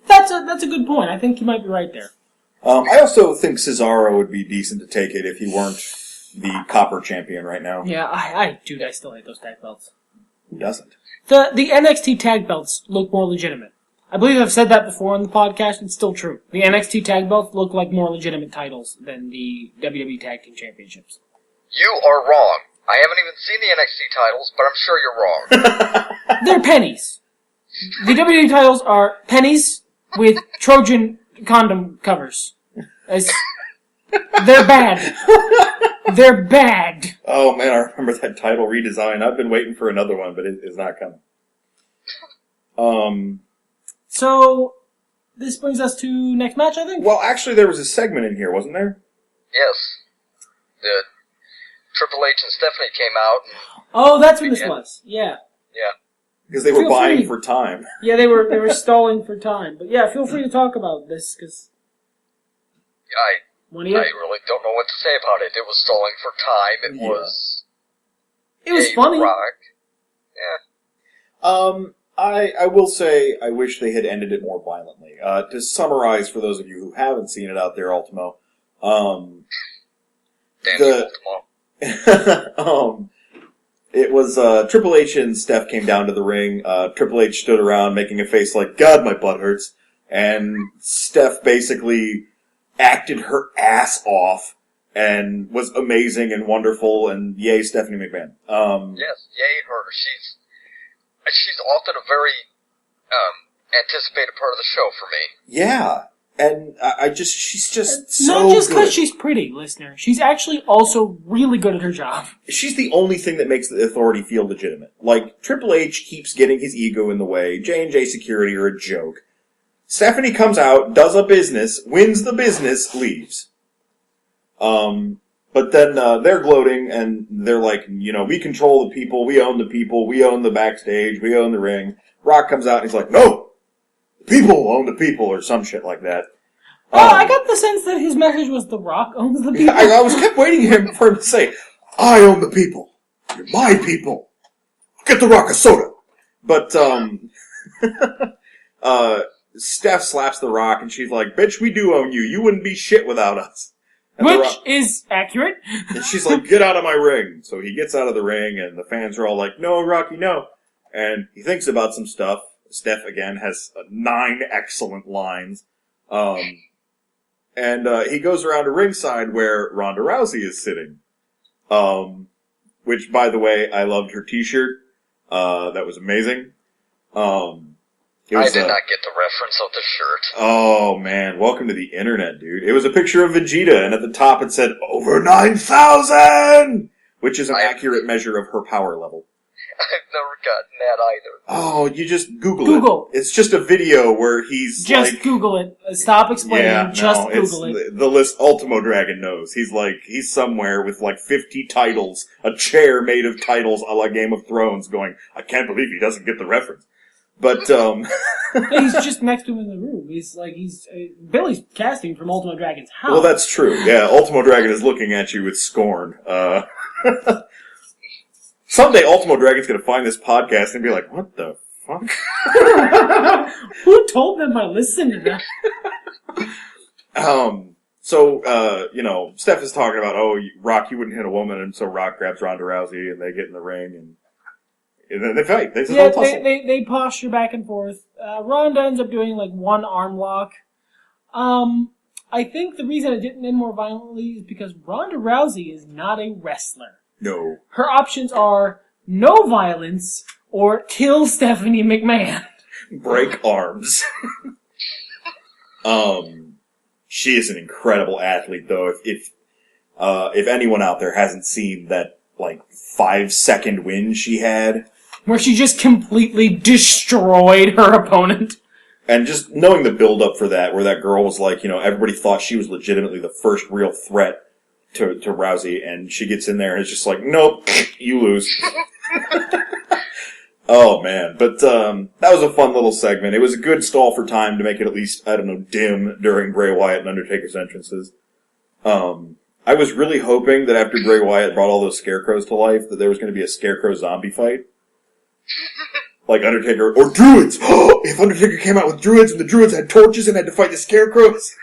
That's a good point. I think you might be right there. I also think Cesaro would be decent to take it if he weren't the Copper champion right now. Yeah, I still hate those tag belts. Who doesn't? The NXT tag belts look more legitimate. I believe I've said that before on the podcast. It's still true. The NXT tag belts look like more legitimate titles than the WWE Tag Team Championships. You are wrong. I haven't even seen the NXT titles, but I'm sure you're wrong. They're pennies. The WWE titles are pennies with Trojan condom covers. They're bad. They're bad. Oh man, I remember that title redesign. I've been waiting for another one, but it is not coming. So, this brings us to next match, I think? Well, actually, there was a segment in here, wasn't there? Yes. The Triple H and Stephanie came out. Oh, that's what this was. Yeah. Yeah. Because they were buying for time. Yeah, they were stalling for time. But yeah, feel free to talk about this, because... I really don't know what to say about it. It was stalling for time. It was funny. Rock. Yeah. I will say I wish they had ended it more violently. To summarize, for those of you who haven't seen it out there, Ultimo, it was Triple H and Steph came down to the ring. Triple H stood around making a face like, God, my butt hurts. And Steph basically acted her ass off and was amazing and wonderful, and yay, Stephanie McMahon. Yes, yay her. She's often a very anticipated part of the show for me. Yeah, and she's just so Not just because good. she's pretty, listener. She's actually also really good at her job. She's the only thing that makes the Authority feel legitimate. Like, Triple H keeps getting his ego in the way, J&J Security are a joke. Stephanie comes out, does a business, wins the business, leaves. But then they're gloating, and they're like, we control the people, we own the backstage, we own the ring. Rock comes out, and he's like, no! The people own the people, or some shit like that. I got the sense that his message was The Rock owns the people. I was kept waiting for him to say, I own the people. You're my people. Get the Rock a soda. But, Steph slaps the Rock, and she's like, bitch, we do own you. You wouldn't be shit without us. And which is accurate. And she's like, get out of my ring. So he gets out of the ring, and the fans are all like, no, Rocky, no. And he thinks about some stuff. Steph, again, has 9 excellent lines. And he goes around to ringside where Ronda Rousey is sitting. Which, by the way, I loved her t-shirt. That was amazing. I did not get the reference of the shirt. Oh, man. Welcome to the internet, dude. It was a picture of Vegeta, and at the top it said, over 9,000! Which is an accurate measure of her power level. I've never gotten that either. Oh, you just Google it. It's just a video where he's just Google it. Stop explaining. Google it. The list Ultimo Dragon knows. He's somewhere with 50 titles, a chair made of titles a la Game of Thrones going, I can't believe he doesn't get the reference. But, He's just next to him in the room. Billy's casting from Ultimo Dragon's house. well, that's true. Yeah, Ultimo Dragon is looking at you with scorn. Someday Ultimo Dragon's gonna find this podcast and be like, what the fuck? Who told them I listened to them? So, Steph is talking about, Rock, you wouldn't hit a woman, and so Rock grabs Ronda Rousey, and they get in the ring, and then they fight. They posture back and forth. Ronda ends up doing, one arm lock. I think the reason it didn't end more violently is because Ronda Rousey is not a wrestler. No. Her options are no violence or kill Stephanie McMahon. Break arms. She is an incredible athlete, though. If anyone out there hasn't seen that, 5-second win she had, where she just completely destroyed her opponent. And just knowing the build-up for that, where that girl was everybody thought she was legitimately the first real threat to Rousey, and she gets in there and it's just like, nope, you lose. Oh, man. But that was a fun little segment. It was a good stall for time to make it at least, dim during Bray Wyatt and Undertaker's entrances. I was really hoping that after Bray Wyatt brought all those scarecrows to life, that there was going to be a scarecrow zombie fight. Like Undertaker, or Druids! If Undertaker came out with Druids and the Druids had torches and had to fight the scarecrows.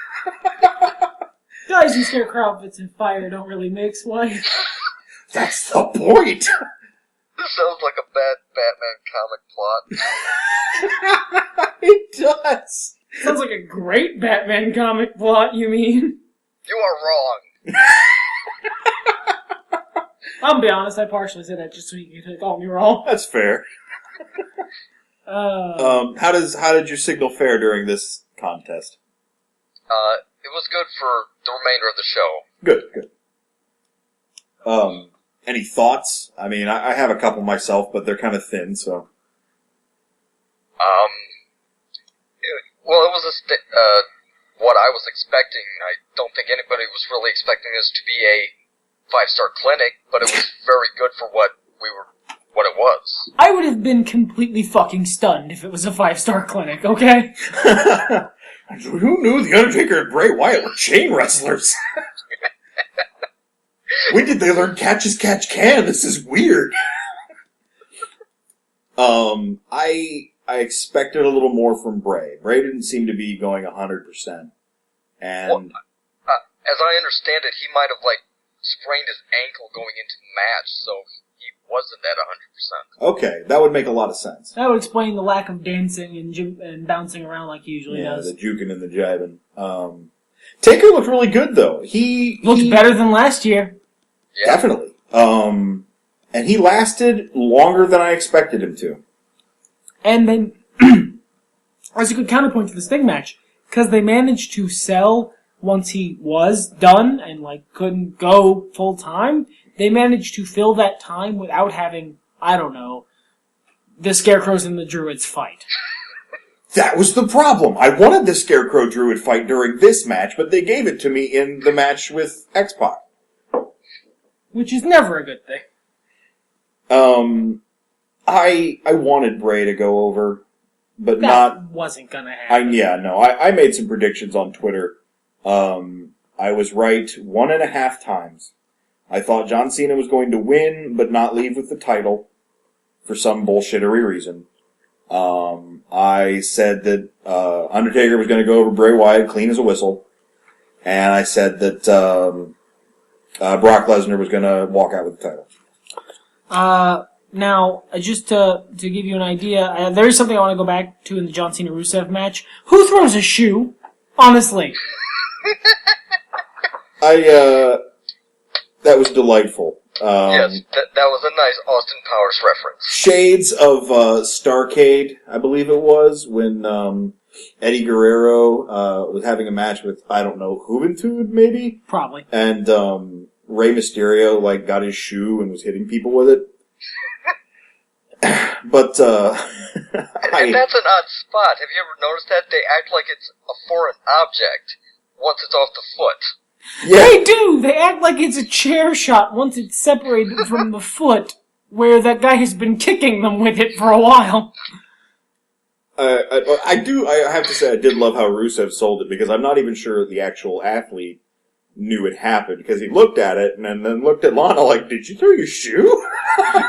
Guys in scarecrow outfits and fire don't really mix, why? That's the point! This sounds like a bad Batman comic plot. It does! Sounds like a great Batman comic plot, you mean? You are wrong. I'll be honest, I partially said that just so you could call me wrong. That's fair. How did your signal fare during this contest? It was good for the remainder of the show. Good. Any thoughts? I mean, I have a couple myself, but they're kind of thin, so. Well, it was what I was expecting. I don't think anybody was really expecting this to be a 5-star clinic, but it was very good for what it was. I would have been completely fucking stunned if it was a 5-star clinic, okay? Who knew The Undertaker and Bray Wyatt were chain wrestlers? When did they learn catch as catch can? This is weird. I expected a little more from Bray. Bray didn't seem to be going 100%. And well, as I understand it, he might have sprained his ankle going into the match, so he wasn't at 100%. Okay, that would make a lot of sense. That would explain the lack of dancing and bouncing around like he usually does. Yeah, the juking and the jiving. Taker looked really good, though. He looked better than last year. Yeah. Definitely. And he lasted longer than I expected him to. And then, that's a good counterpoint to the Sting match, because they managed to sell once he was done and couldn't go full time. They managed to fill that time without having, I don't know, the Scarecrows and the Druids fight. That was the problem. I wanted the Scarecrow Druid fight during this match, but they gave it to me in the match with X-Pac. Which is never a good thing. I wanted Bray to go over, but that wasn't gonna happen. I made some predictions on Twitter. I was right 1.5 times. I thought John Cena was going to win, but not leave with the title for some bullshittery reason. I said that Undertaker was going to go over Bray Wyatt clean as a whistle, and I said that Brock Lesnar was going to walk out with the title. Now, just to give you an idea, there is something I want to go back to in the John Cena Rusev match. Who throws a shoe? Honestly. That was delightful. Yes, that was a nice Austin Powers reference. Shades of Starrcade, I believe it was, when Eddie Guerrero was having a match with, I don't know, Juventud, maybe? Probably. And Rey Mysterio got his shoe and was hitting people with it. But, and that's an odd spot. Have you ever noticed that? They act like it's a foreign object once it's off the foot. Yeah. They do! They act like it's a chair shot once it's separated from the foot, where that guy has been kicking them with it for a while. I have to say I did love how Rusev sold it, because I'm not even sure the actual athlete knew it happened, because he looked at it and then looked at Lana like, did you throw your shoe?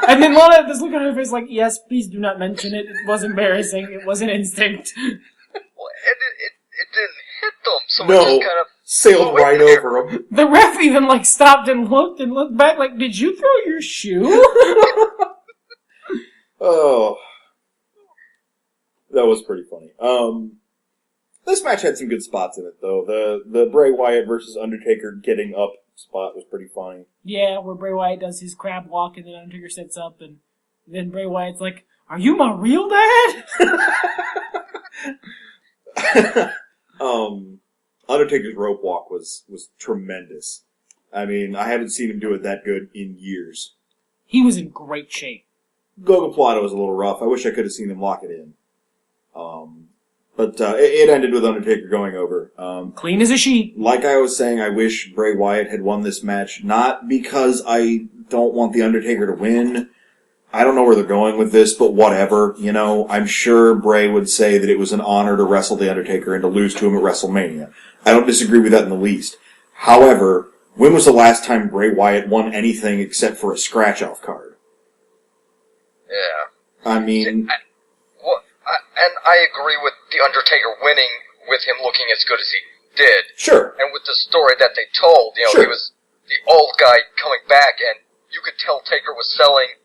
And then Lana had this look on her face like, yes, please do not mention it. It was embarrassing. It was an instinct. Well, and it didn't hit them, so No, it just kind of sailed right over him. The ref even stopped and looked back like, did you throw your shoe? Oh. That was pretty funny. This match had some good spots in it, though. The Bray Wyatt versus Undertaker getting up spot was pretty funny. Yeah, where Bray Wyatt does his crab walk and then Undertaker sits up and then Bray Wyatt's like, are you my real dad? Undertaker's rope walk was tremendous. I mean, I haven't seen him do it that good in years. He was in great shape. Gogoplata was a little rough. I wish I could have seen him lock it in. But it ended with Undertaker going over. Clean as a sheet. Like I was saying, I wish Bray Wyatt had won this match, not because I don't want The Undertaker to win. I don't know where they're going with this, but whatever. You know, I'm sure Bray would say that it was an honor to wrestle The Undertaker and to lose to him at WrestleMania. I don't disagree with that in the least. However, when was the last time Bray Wyatt won anything except for a scratch-off card? Yeah. I mean... And I agree with The Undertaker winning with him looking as good as he did. Sure. And with the story that they told, Sure. He was the old guy coming back, and you could tell Taker was selling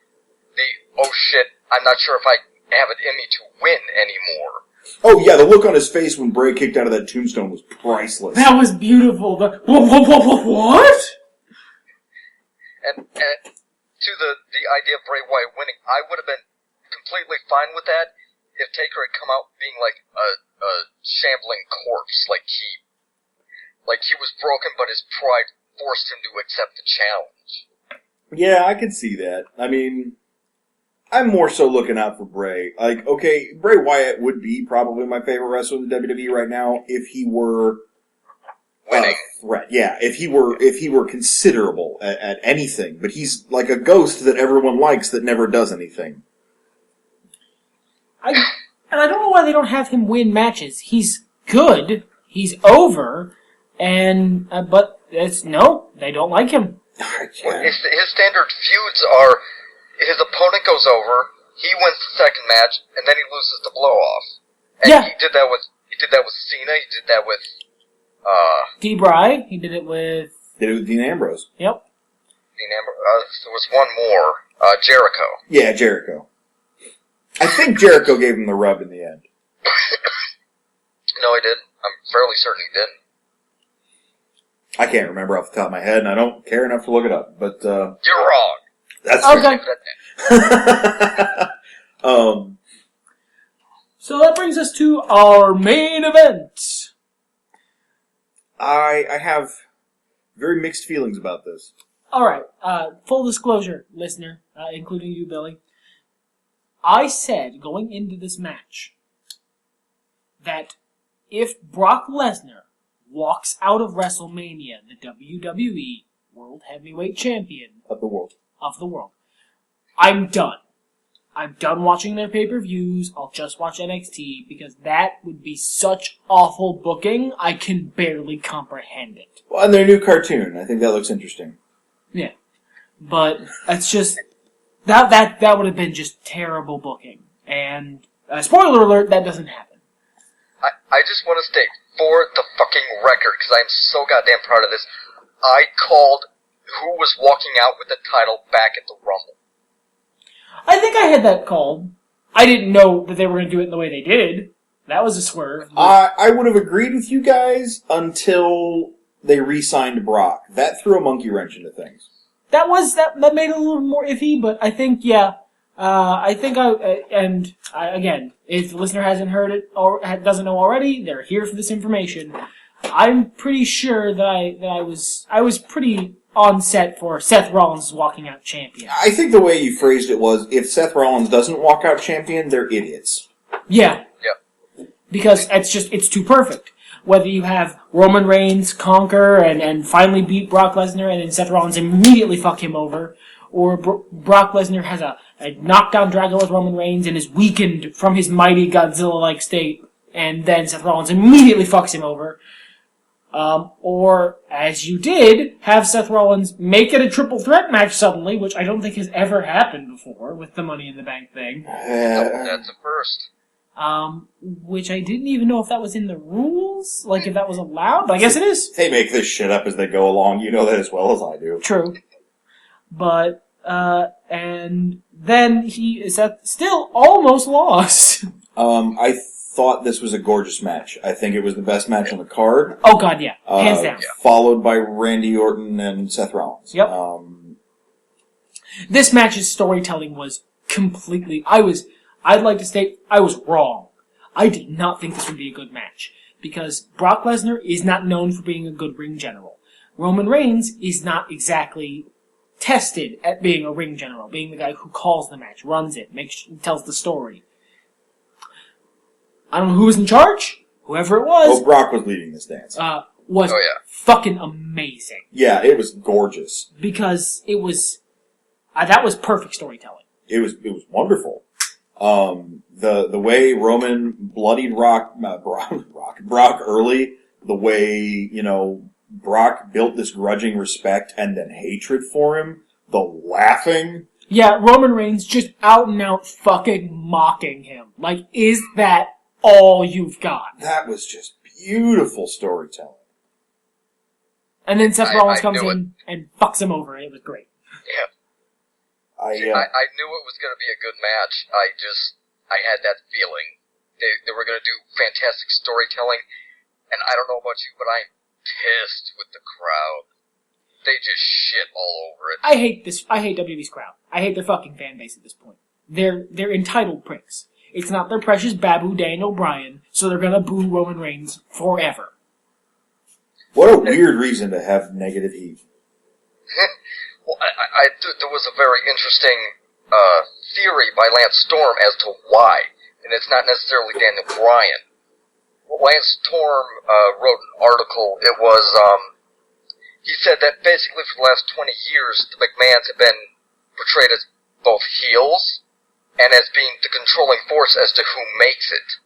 the, oh shit, I'm not sure if I have it in me to win anymore. Oh yeah, the look on his face when Bray kicked out of that tombstone was priceless. That was beautiful. What? And to the idea of Bray Wyatt winning, I would have been completely fine with that if Taker had come out being like a shambling corpse, like he was broken, but his pride forced him to accept the challenge. Yeah, I could see that. I mean, I'm more so looking out for Bray. Like, okay, Bray Wyatt would be probably my favorite wrestler in the WWE right now if he were winning. Threat. Yeah, if he were considerable at anything, but he's like a ghost that everyone likes that never does anything. I don't know why they don't have him win matches. He's good. He's over. And, but they don't like him. Well, his standard feuds are, his opponent goes over, he wins the second match, and then he loses the blow-off. And Yeah. he did that with Cena, he did that with, D-Bry, he did it with... Did it with Dean Ambrose. Yep. Dean Ambrose, there was one more, Jericho. Yeah, Jericho. I think Jericho gave him the rub in the end. No, he didn't. I'm fairly certain he didn't. I can't remember off the top of my head, and I don't care enough to look it up, but, You're wrong. That's okay. So that brings us to our main event. I have very mixed feelings about this. Alright, full disclosure, listener, including you, Billy. I said, going into this match, that if Brock Lesnar walks out of WrestleMania, the WWE World Heavyweight Champion Of the world. I'm done. I'm done watching their pay-per-views. I'll just watch NXT, because that would be such awful booking, I can barely comprehend it. Well, and their new cartoon. I think that looks interesting. Yeah. But it's just... That would have been just terrible booking. And, spoiler alert, that doesn't happen. I just want to state, for the fucking record, because I am so goddamn proud of this, I called who was walking out with the title back at the Rumble. I think I had that called. I didn't know that they were going to do it in the way they did. That was a swerve. I would have agreed with you guys until they re-signed Brock. That threw a monkey wrench into things. That made it a little more iffy, but I think, yeah. Again, if the listener hasn't heard it or doesn't know already, they're here for this information. I'm pretty sure that I was pretty on set for Seth Rollins walking out champion. I think the way you phrased it was, if Seth Rollins doesn't walk out champion, they're idiots. Yeah. Yep. Because it's too perfect. Whether you have Roman Reigns conquer and finally beat Brock Lesnar and then Seth Rollins immediately fuck him over, or Brock Lesnar has knocked down Drago with Roman Reigns and is weakened from his mighty Godzilla-like state, and then Seth Rollins immediately fucks him over. Or, as you did, have Seth Rollins make it a triple threat match suddenly, which I don't think has ever happened before with the Money in the Bank thing. That's a first. Which I didn't even know if that was in the rules, like if that was allowed, but I guess it is. They make this shit up as they go along, you know that as well as I do. True. But, and then Seth still almost lost. I thought this was a gorgeous match. I think it was the best match on the card. Oh god, yeah. Hands down. Followed by Randy Orton and Seth Rollins. Yep. This match's storytelling was completely... I'd like to state I was wrong. I did not think this would be a good match. Because Brock Lesnar is not known for being a good ring general. Roman Reigns is not exactly tested at being a ring general, being the guy who calls the match, runs it, tells the story. I don't know who was in charge. Whoever it was. Well, Brock was leading this dance. Was fucking amazing. Yeah, it was gorgeous. Because it was... that was perfect storytelling. It was wonderful. The way Roman bloodied Brock early, the way, Brock built this grudging respect and then hatred for him, the laughing. Yeah, Roman Reigns just out and out fucking mocking him. Like, is that all you've got? That was just beautiful storytelling. And then Seth Rollins comes in and fucks him over. It was great. Yeah. I knew it was going to be a good match. I had that feeling. They were going to do fantastic storytelling, and I don't know about you, but I'm pissed with the crowd. They just shit all over it. I hate WWE's crowd. I hate their fucking fan base at this point. They're entitled pricks. It's not their precious babu Daniel Bryan, so they're gonna boo Roman Reigns forever. What a weird reason to have negative heat. Well, there was a very interesting theory by Lance Storm as to why, and it's not necessarily Daniel Bryan. Lance Storm wrote an article. It was he said that basically for the last 20 years, the McMahons have been portrayed as both heels and as being the controlling force as to who makes it.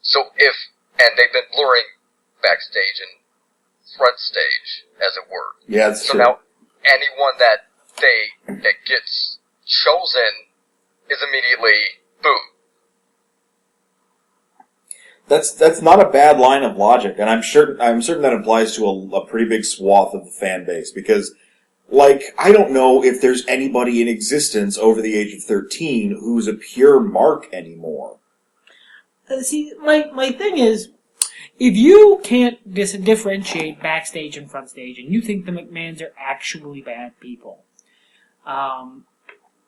So and they've been blurring backstage and front stage, as it were. Yeah, that's so true. Now, anyone that gets chosen is immediately booed. That's not a bad line of logic, and I'm certain that applies to a pretty big swath of the fan base, because, I don't know if there's anybody in existence over the age of 13 who's a pure mark anymore. See, my thing is, if you can't differentiate backstage and front stage, and you think the McMahons are actually bad people,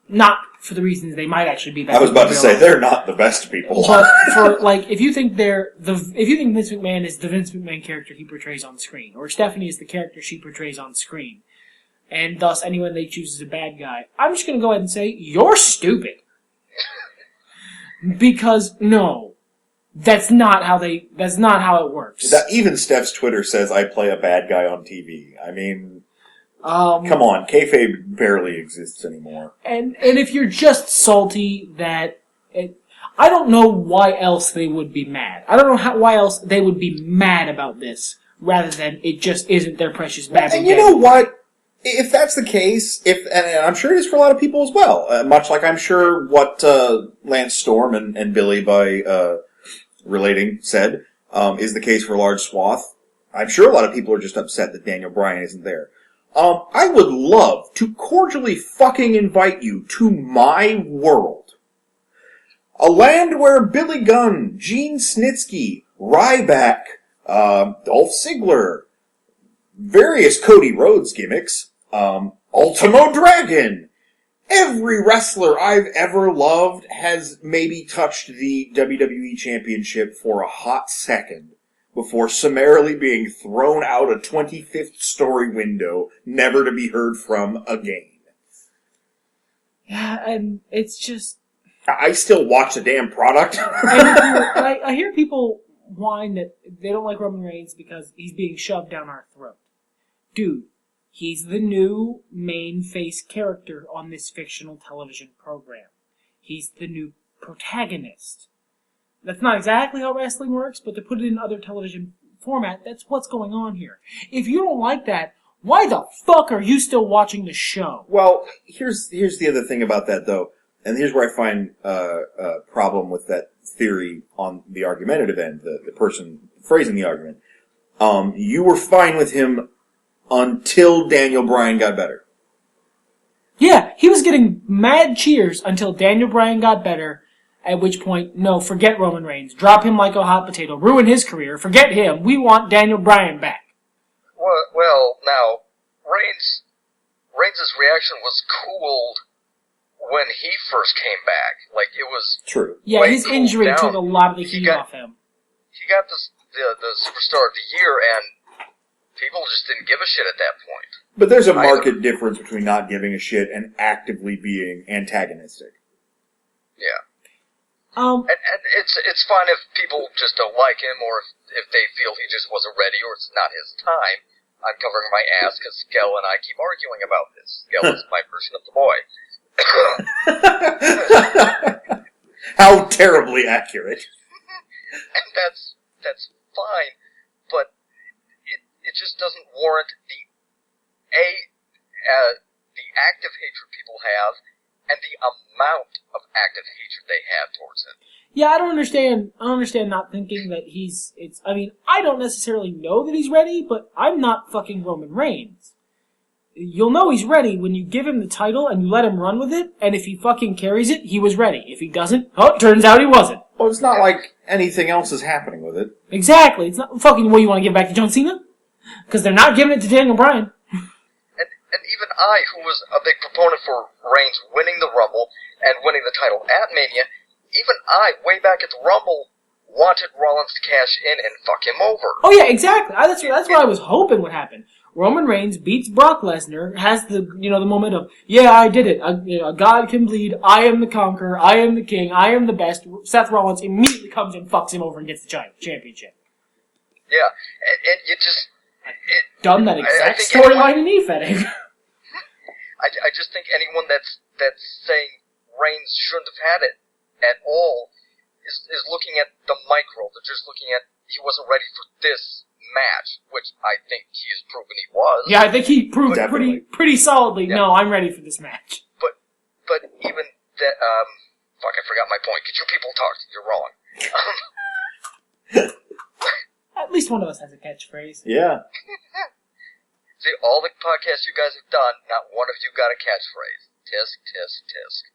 not for the reasons they might actually be bad. I was about to say they're not the best people. But if you think if you think Vince McMahon is the Vince McMahon character he portrays on screen, or Stephanie is the character she portrays on screen, and thus anyone they choose is a bad guy, I'm just going to go ahead and say you're stupid. Because no. That's not how it works. Even Steph's Twitter says I play a bad guy on TV. I mean, come on, kayfabe barely exists anymore. And if you're just salty I don't know why else they would be mad. I don't know why else they would be mad about this, rather than it just isn't their precious baby. And you know what? If that's the case, and I'm sure it is for a lot of people as well, much like I'm sure what Lance Storm and Billy by relating said is the case for a large swath. I'm sure a lot of people are just upset that Daniel Bryan isn't there. I would love to cordially fucking invite you to my world. A land where Billy Gunn, Gene Snitsky, Ryback, Dolph Ziggler, various Cody Rhodes gimmicks, Ultimo Dragon, every wrestler I've ever loved has maybe touched the WWE Championship for a hot second before summarily being thrown out a 25th story window, never to be heard from again. Yeah, and it's just... I still watch the damn product. I hear people whine that they don't like Roman Reigns because he's being shoved down our throat. Dude, He's the new main face character on this fictional television program. He's the new protagonist. That's not exactly how wrestling works, but to put it in other television format, that's what's going on here. If you don't like that, why the fuck are you still watching the show? Well, here's the other thing about that, though, and here's where I find a problem with that theory on the argumentative end, the person phrasing the argument. You were fine with him until Daniel Bryan got better. Yeah, he was getting mad cheers until Daniel Bryan got better, at which point, no, forget Roman Reigns. Drop him like a hot potato. Ruin his career. Forget him. We want Daniel Bryan back. Well, now, Reigns' reaction was cooled when he first came back. Like, it was... True. Yeah, his injury took a lot of the heat off him. He got the Superstar of the Year, and people just didn't give a shit at that point. But there's a marked difference between not giving a shit and actively being antagonistic. Yeah. And it's fine if people just don't like him, or if they feel he just wasn't ready, or it's not his time. I'm covering my ass because Skell and I keep arguing about this. Skell is my version of the boy. How terribly accurate. And that's fine, but it just doesn't warrant the active hatred people have and the amount of active hatred they have towards him. yeah, I don't understand not thinking that I don't necessarily know that he's ready, but I'm not fucking Roman Reigns. You'll know he's ready when you give him the title and you let him run with it, and if he fucking carries it, he was ready. If he doesn't, it turns out he wasn't. Well, it's not like anything else is happening with it. Exactly. It's not fucking what you want to give back to John Cena? Because they're not giving it to Daniel Bryan. And even I, who was a big proponent for Reigns winning the Rumble and winning the title at Mania, even I, way back at the Rumble, wanted Rollins to cash in and fuck him over. Oh yeah, exactly. That's what I was hoping would happen. Roman Reigns beats Brock Lesnar, has the moment of, yeah, I did it. A God can bleed. I am the conqueror. I am the king. I am the best. Seth Rollins immediately comes and fucks him over and gets the championship. Yeah, and you just... Done that exact storyline in e-fetting. I just think anyone that's saying Reigns shouldn't have had it at all is looking at the micro. They're just looking at he wasn't ready for this match, which I think he has proven he was. Yeah, I think he proved pretty solidly. Yeah. No, I'm ready for this match. But even that, fuck, I forgot my point. Could you people talk? You're wrong. At least one of us has a catchphrase. Yeah. See, all the podcasts you guys have done, not one of you got a catchphrase. Tisk, tisk, tisk.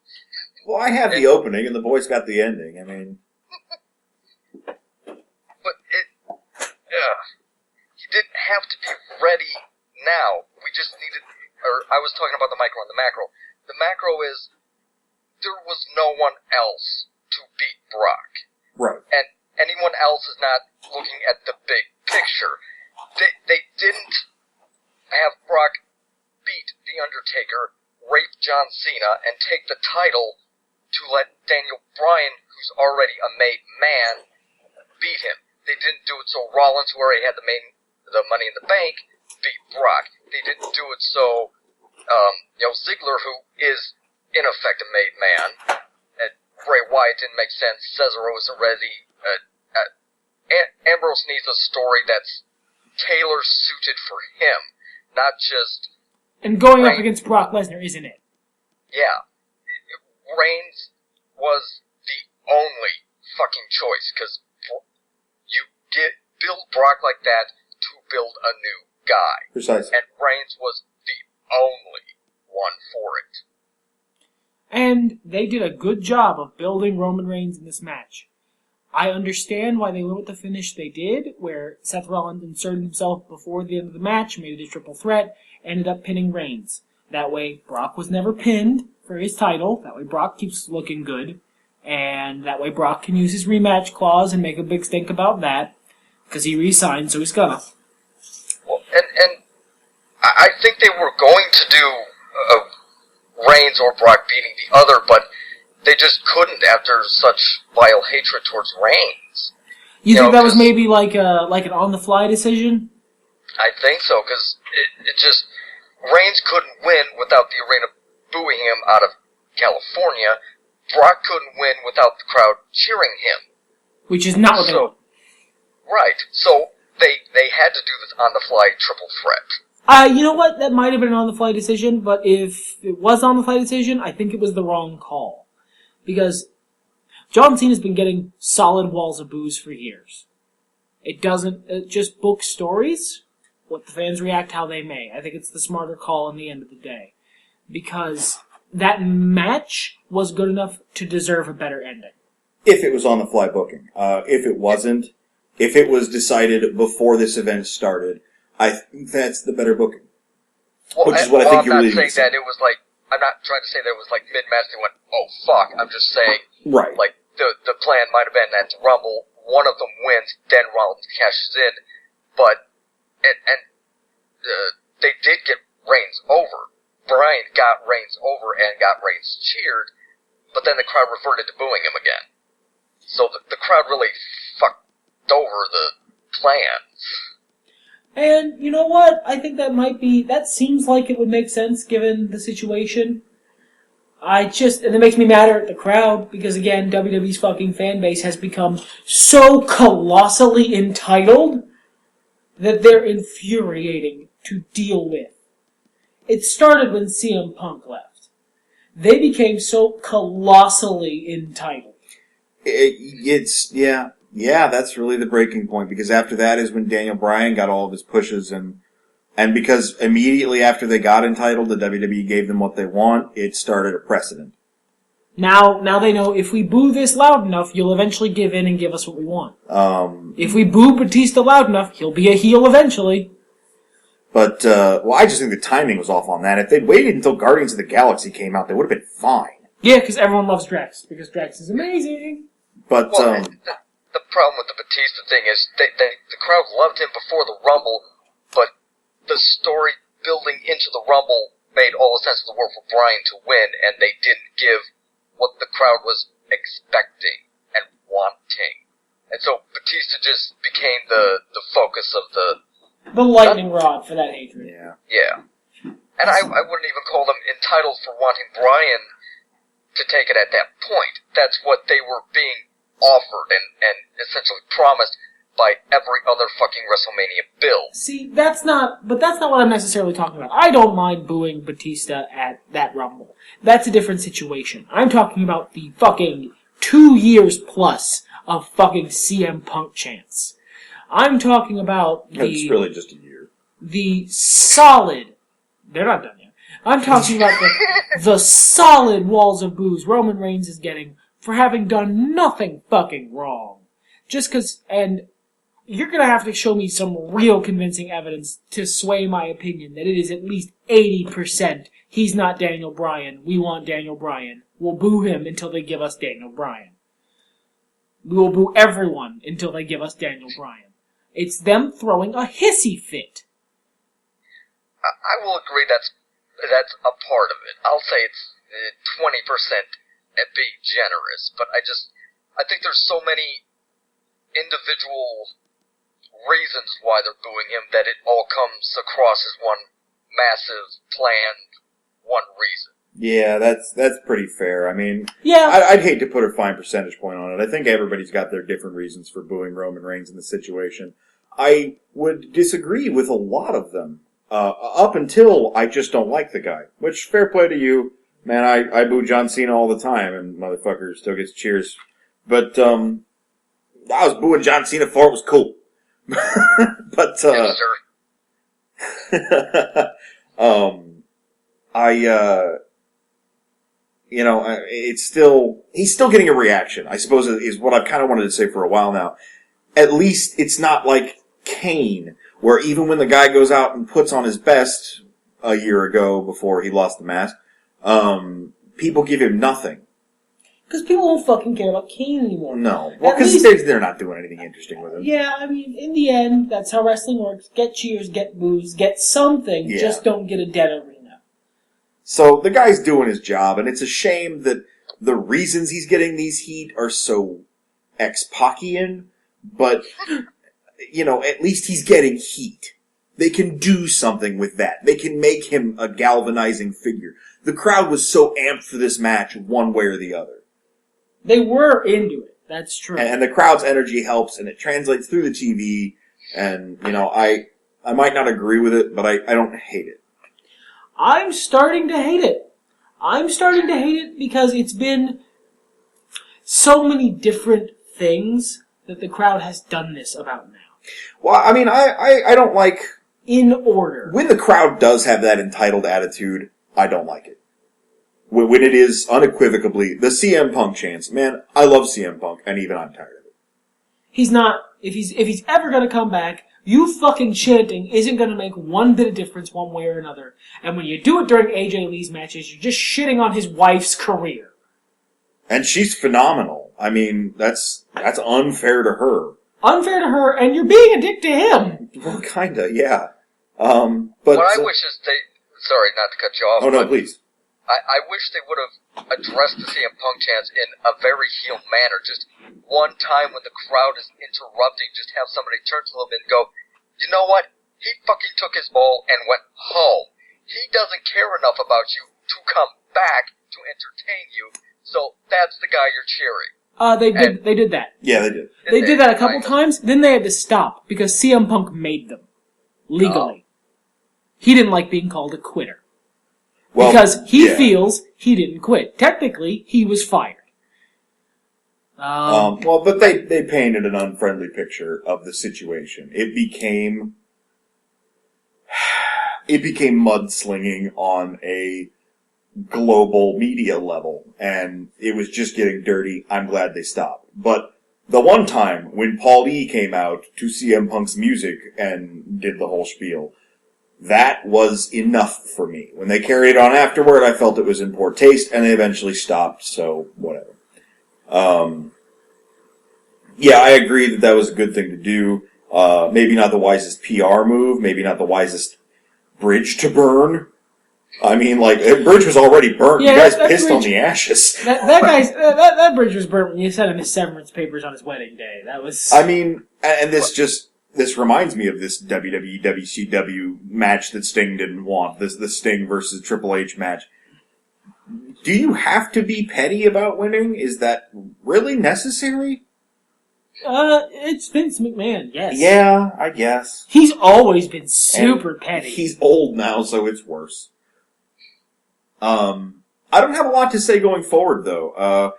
Well, I have the opening, and the boys got the ending. I mean... But he didn't have to be ready now. We just needed... Or, I was talking about the micro and the macro. The macro is, there was no one else to beat Brock. Right. And anyone else is not looking at the big picture. They didn't have Brock beat The Undertaker, rape John Cena, and take the title to let Daniel Bryan, who's already a made man, beat him. They didn't do it so Rollins, who already had the Money in the Bank, beat Brock. They didn't do it so, Ziggler, who is in effect a made man, and Bray Wyatt didn't make sense. Cesaro isn't ready. Ambrose needs a story that's tailor-suited for him, not just... And going up against Brock Lesnar, isn't it? Yeah. Reigns was the only fucking choice, because you build Brock like that to build a new guy. Precisely. And Reigns was the only one for it. And they did a good job of building Roman Reigns in this match. I understand why they went with the finish they did, where Seth Rollins inserted himself before the end of the match, made it a triple threat, ended up pinning Reigns. That way, Brock was never pinned for his title. That way, Brock keeps looking good. And that way, Brock can use his rematch clause and make a big stink about that. Because he re-signed, so he's gonna. Well, and I think they were going to do Reigns or Brock beating the other, but they just couldn't after such vile hatred towards Reigns. You think that was maybe like an on-the-fly decision? I think so, because it just... Reigns couldn't win without the arena booing him out of California. Brock couldn't win without the crowd cheering him. Which is not what they want. Right. So they had to do this on-the-fly triple threat. You know what? That might have been an on-the-fly decision, but if it was an on-the-fly decision, I think it was the wrong call. Because John Cena's been getting solid walls of boos for years. It doesn't just book stories. Let the fans react how they may. I think it's the smarter call in the end of the day. Because that match was good enough to deserve a better ending. If it was on the fly booking. If it wasn't, if it was decided before this event started, I think that's the better booking. Well, which is what I think you're I'm leading not saying that it was like, I'm not trying to say that it was like mid-match they went, oh fuck. I'm just saying, right. Like, the plan might have been at the Rumble, one of them wins, then Rollins cashes in, but, they did get Reigns over. Bryan got Reigns over and got Reigns cheered, but then the crowd reverted to booing him again. So the crowd really fucked over the plans. And you know what? I think that seems like it would make sense given the situation. And it makes me madder at the crowd because again, WWE's fucking fan base has become so colossally entitled that they're infuriating to deal with. It started when CM Punk left. They became so colossally entitled. Yeah, that's really the breaking point, because after that is when Daniel Bryan got all of his pushes, and because immediately after they got entitled, the WWE gave them what they want, it started a precedent. Now they know if we boo this loud enough, you'll eventually give in and give us what we want. If we boo Batista loud enough, he'll be a heel eventually. But, I just think the timing was off on that. If they'd waited until Guardians of the Galaxy came out, they would have been fine. Yeah, because everyone loves Drax, because Drax is amazing. But, the problem with the Batista thing is the crowd loved him before the Rumble, but the story building into the Rumble made all the sense in the world for Bryan to win, and they didn't give what the crowd was expecting and wanting. And so Batista just became the focus of the lightning rod for that hatred. Yeah. Yeah. And I wouldn't even call them entitled for wanting Bryan to take it at that point. That's what they were being offered and essentially promised by every other fucking WrestleMania build. See, that's not what I'm necessarily talking about. I don't mind booing Batista at that Rumble. That's a different situation. I'm talking about the fucking 2 years plus of fucking CM Punk chants. I'm talking about It's really just a year. The solid... They're not done yet. I'm talking about the solid walls of boos Roman Reigns is getting for having done nothing fucking wrong. Just cause... And you're gonna have to show me some real convincing evidence to sway my opinion that it is at least 80% he's not Daniel Bryan. We want Daniel Bryan. We'll boo him until they give us Daniel Bryan. We will boo everyone until they give us Daniel Bryan. It's them throwing a hissy fit. I will agree that's a part of it. I'll say it's 20% at being generous, but I think there's so many individual reasons why they're booing him that it all comes across as one massive planned one reason. Yeah, that's pretty fair. I mean, yeah. I'd hate to put a fine percentage point on it. I think everybody's got their different reasons for booing Roman Reigns in the situation. I would disagree with a lot of them. Up until I just don't like the guy. Which, fair play to you. Man, I boo John Cena all the time, and motherfucker still gets cheers. But, I was booing John Cena for it was cool. But, Yes, sir. it's still, he's still getting a reaction, I suppose is what I've kind of wanted to say for a while now. At least it's not like Kane, where even when the guy goes out and puts on his best a year ago before he lost the mask, people give him nothing. Because people don't fucking care about Kane anymore. No. Well, because they're not doing anything interesting with him. Yeah, I mean, in the end, that's how wrestling works. Get cheers, get boos, get something, just don't get a dead arena. So, the guy's doing his job, and it's a shame that the reasons he's getting these heat are so ex-Packian, but, at least he's getting heat. They can do something with that. They can make him a galvanizing figure. The crowd was so amped for this match one way or the other. They were into it. That's true. And the crowd's energy helps, and it translates through the TV. And, I might not agree with it, but I don't hate it. I'm starting to hate it. I'm starting to hate it because it's been so many different things that the crowd has done this about now. Well, I mean, I don't like... In order. When the crowd does have that entitled attitude, I don't like it. When it is unequivocally the CM Punk chants, man, I love CM Punk, and even I'm tired of it. He's not... If he's ever going to come back... You fucking chanting isn't going to make one bit of difference one way or another. And when you do it during AJ Lee's matches, you're just shitting on his wife's career. And she's phenomenal. I mean, that's unfair to her. Unfair to her, and you're being a dick to him. Well, kinda, yeah. But what I wish is they... Sorry, not to cut you off. Oh, no, please. I wish they would have addressed the CM Punk chants in a very heel manner. Just one time when the crowd is interrupting, just have somebody turn to them and go, you know what? He fucking took his ball and went home. He doesn't care enough about you to come back to entertain you, so that's the guy you're cheering. They did that. Yeah, they did. They did that a couple times, then they had to stop, because CM Punk made them. Legally. He didn't like being called a quitter. Well, because he feels he didn't quit. Technically, he was fired. But they painted an unfriendly picture of the situation. It became mudslinging on a global media level, and it was just getting dirty. I'm glad they stopped. But the one time when Paul E came out to CM Punk's music and did the whole spiel, that was enough for me. When they carried it on afterward, I felt it was in poor taste, and they eventually stopped, so whatever. Yeah, I agree that was a good thing to do. Maybe not the wisest PR move, maybe not the wisest bridge to burn. I mean, the bridge was already burnt. Yeah, you guys pissed bridge, on the ashes. That bridge was burnt when you sent him his severance papers on his wedding day. That was... I mean, and this reminds me of this WWE WCW match that Sting didn't want. The Sting versus Triple H match. Do you have to be petty about winning? Is that really necessary? It's Vince McMahon, yes. Yeah, I guess. He's always been super petty. He's old now, so it's worse. I don't have a lot to say going forward, though.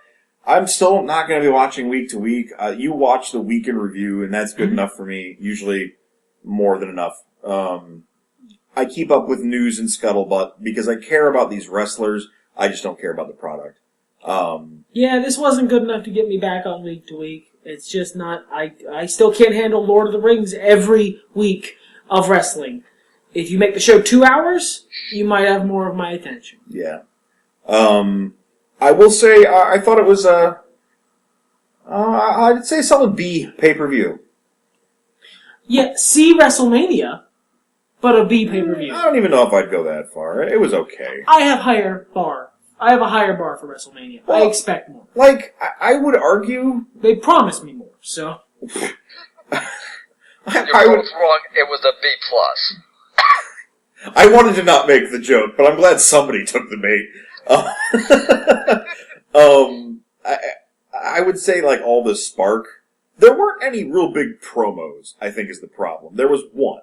I'm still not going to be watching week to week. You watch the week in review, and that's good enough for me. Usually more than enough. I keep up with news and scuttlebutt because I care about these wrestlers. I just don't care about the product. Yeah, this wasn't good enough to get me back on week to week. It's just not... I still can't handle Lord of the Rings every week of wrestling. If you make the show 2 hours, you might have more of my attention. Yeah. I will say, I thought it was I'd say a solid B pay-per-view. Yeah, C WrestleMania, but a B pay-per-view. I don't even know if I'd go that far. It was okay. I have a higher bar for WrestleMania. Well, I expect more. I would argue... They promised me more, so... You're both wrong. It was a B+. I wanted to not make the joke, but I'm glad somebody took the bait. I would say, all the spark. There weren't any real big promos, I think is the problem. There was one.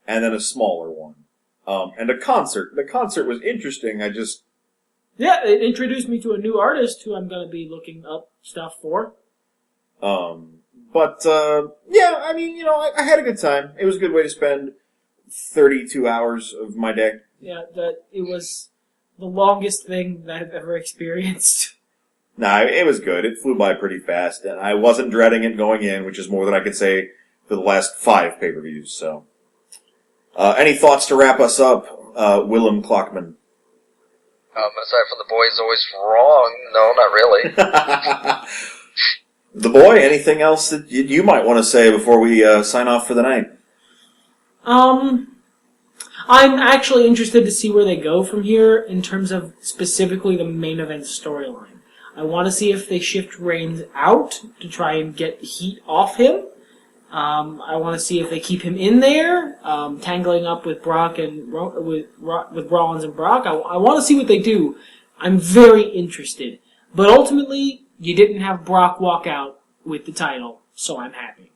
And then a smaller one. And a concert. The concert was interesting, Yeah, it introduced me to a new artist who I'm gonna be looking up stuff for. I had a good time. It was a good way to spend 32 hours of my day. Yeah, it was the longest thing that I've ever experienced. Nah, it was good. It flew by pretty fast, and I wasn't dreading it going in, which is more than I could say for the last 5 pay-per-views, so. Any thoughts to wrap us up, Willem Klockman? Aside from the boy's always wrong, no, not really. The boy, anything else that you might want to say before we sign off for the night? I'm actually interested to see where they go from here in terms of specifically the main event storyline. I want to see if they shift Reigns out to try and get heat off him, I want to see if they keep him in there, tangling up with Brock and with Rollins and Brock. I want to see what they do. I'm very interested. But ultimately, you didn't have Brock walk out with the title, so I'm happy.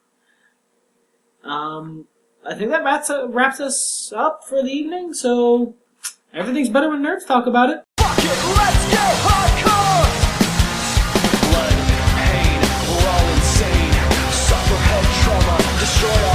I think that wraps us up for the evening, so everything's better when nerds talk about it. Fuck it, let's get hardcore! Blood, pain, we're all insane. Suffer head trauma, destroy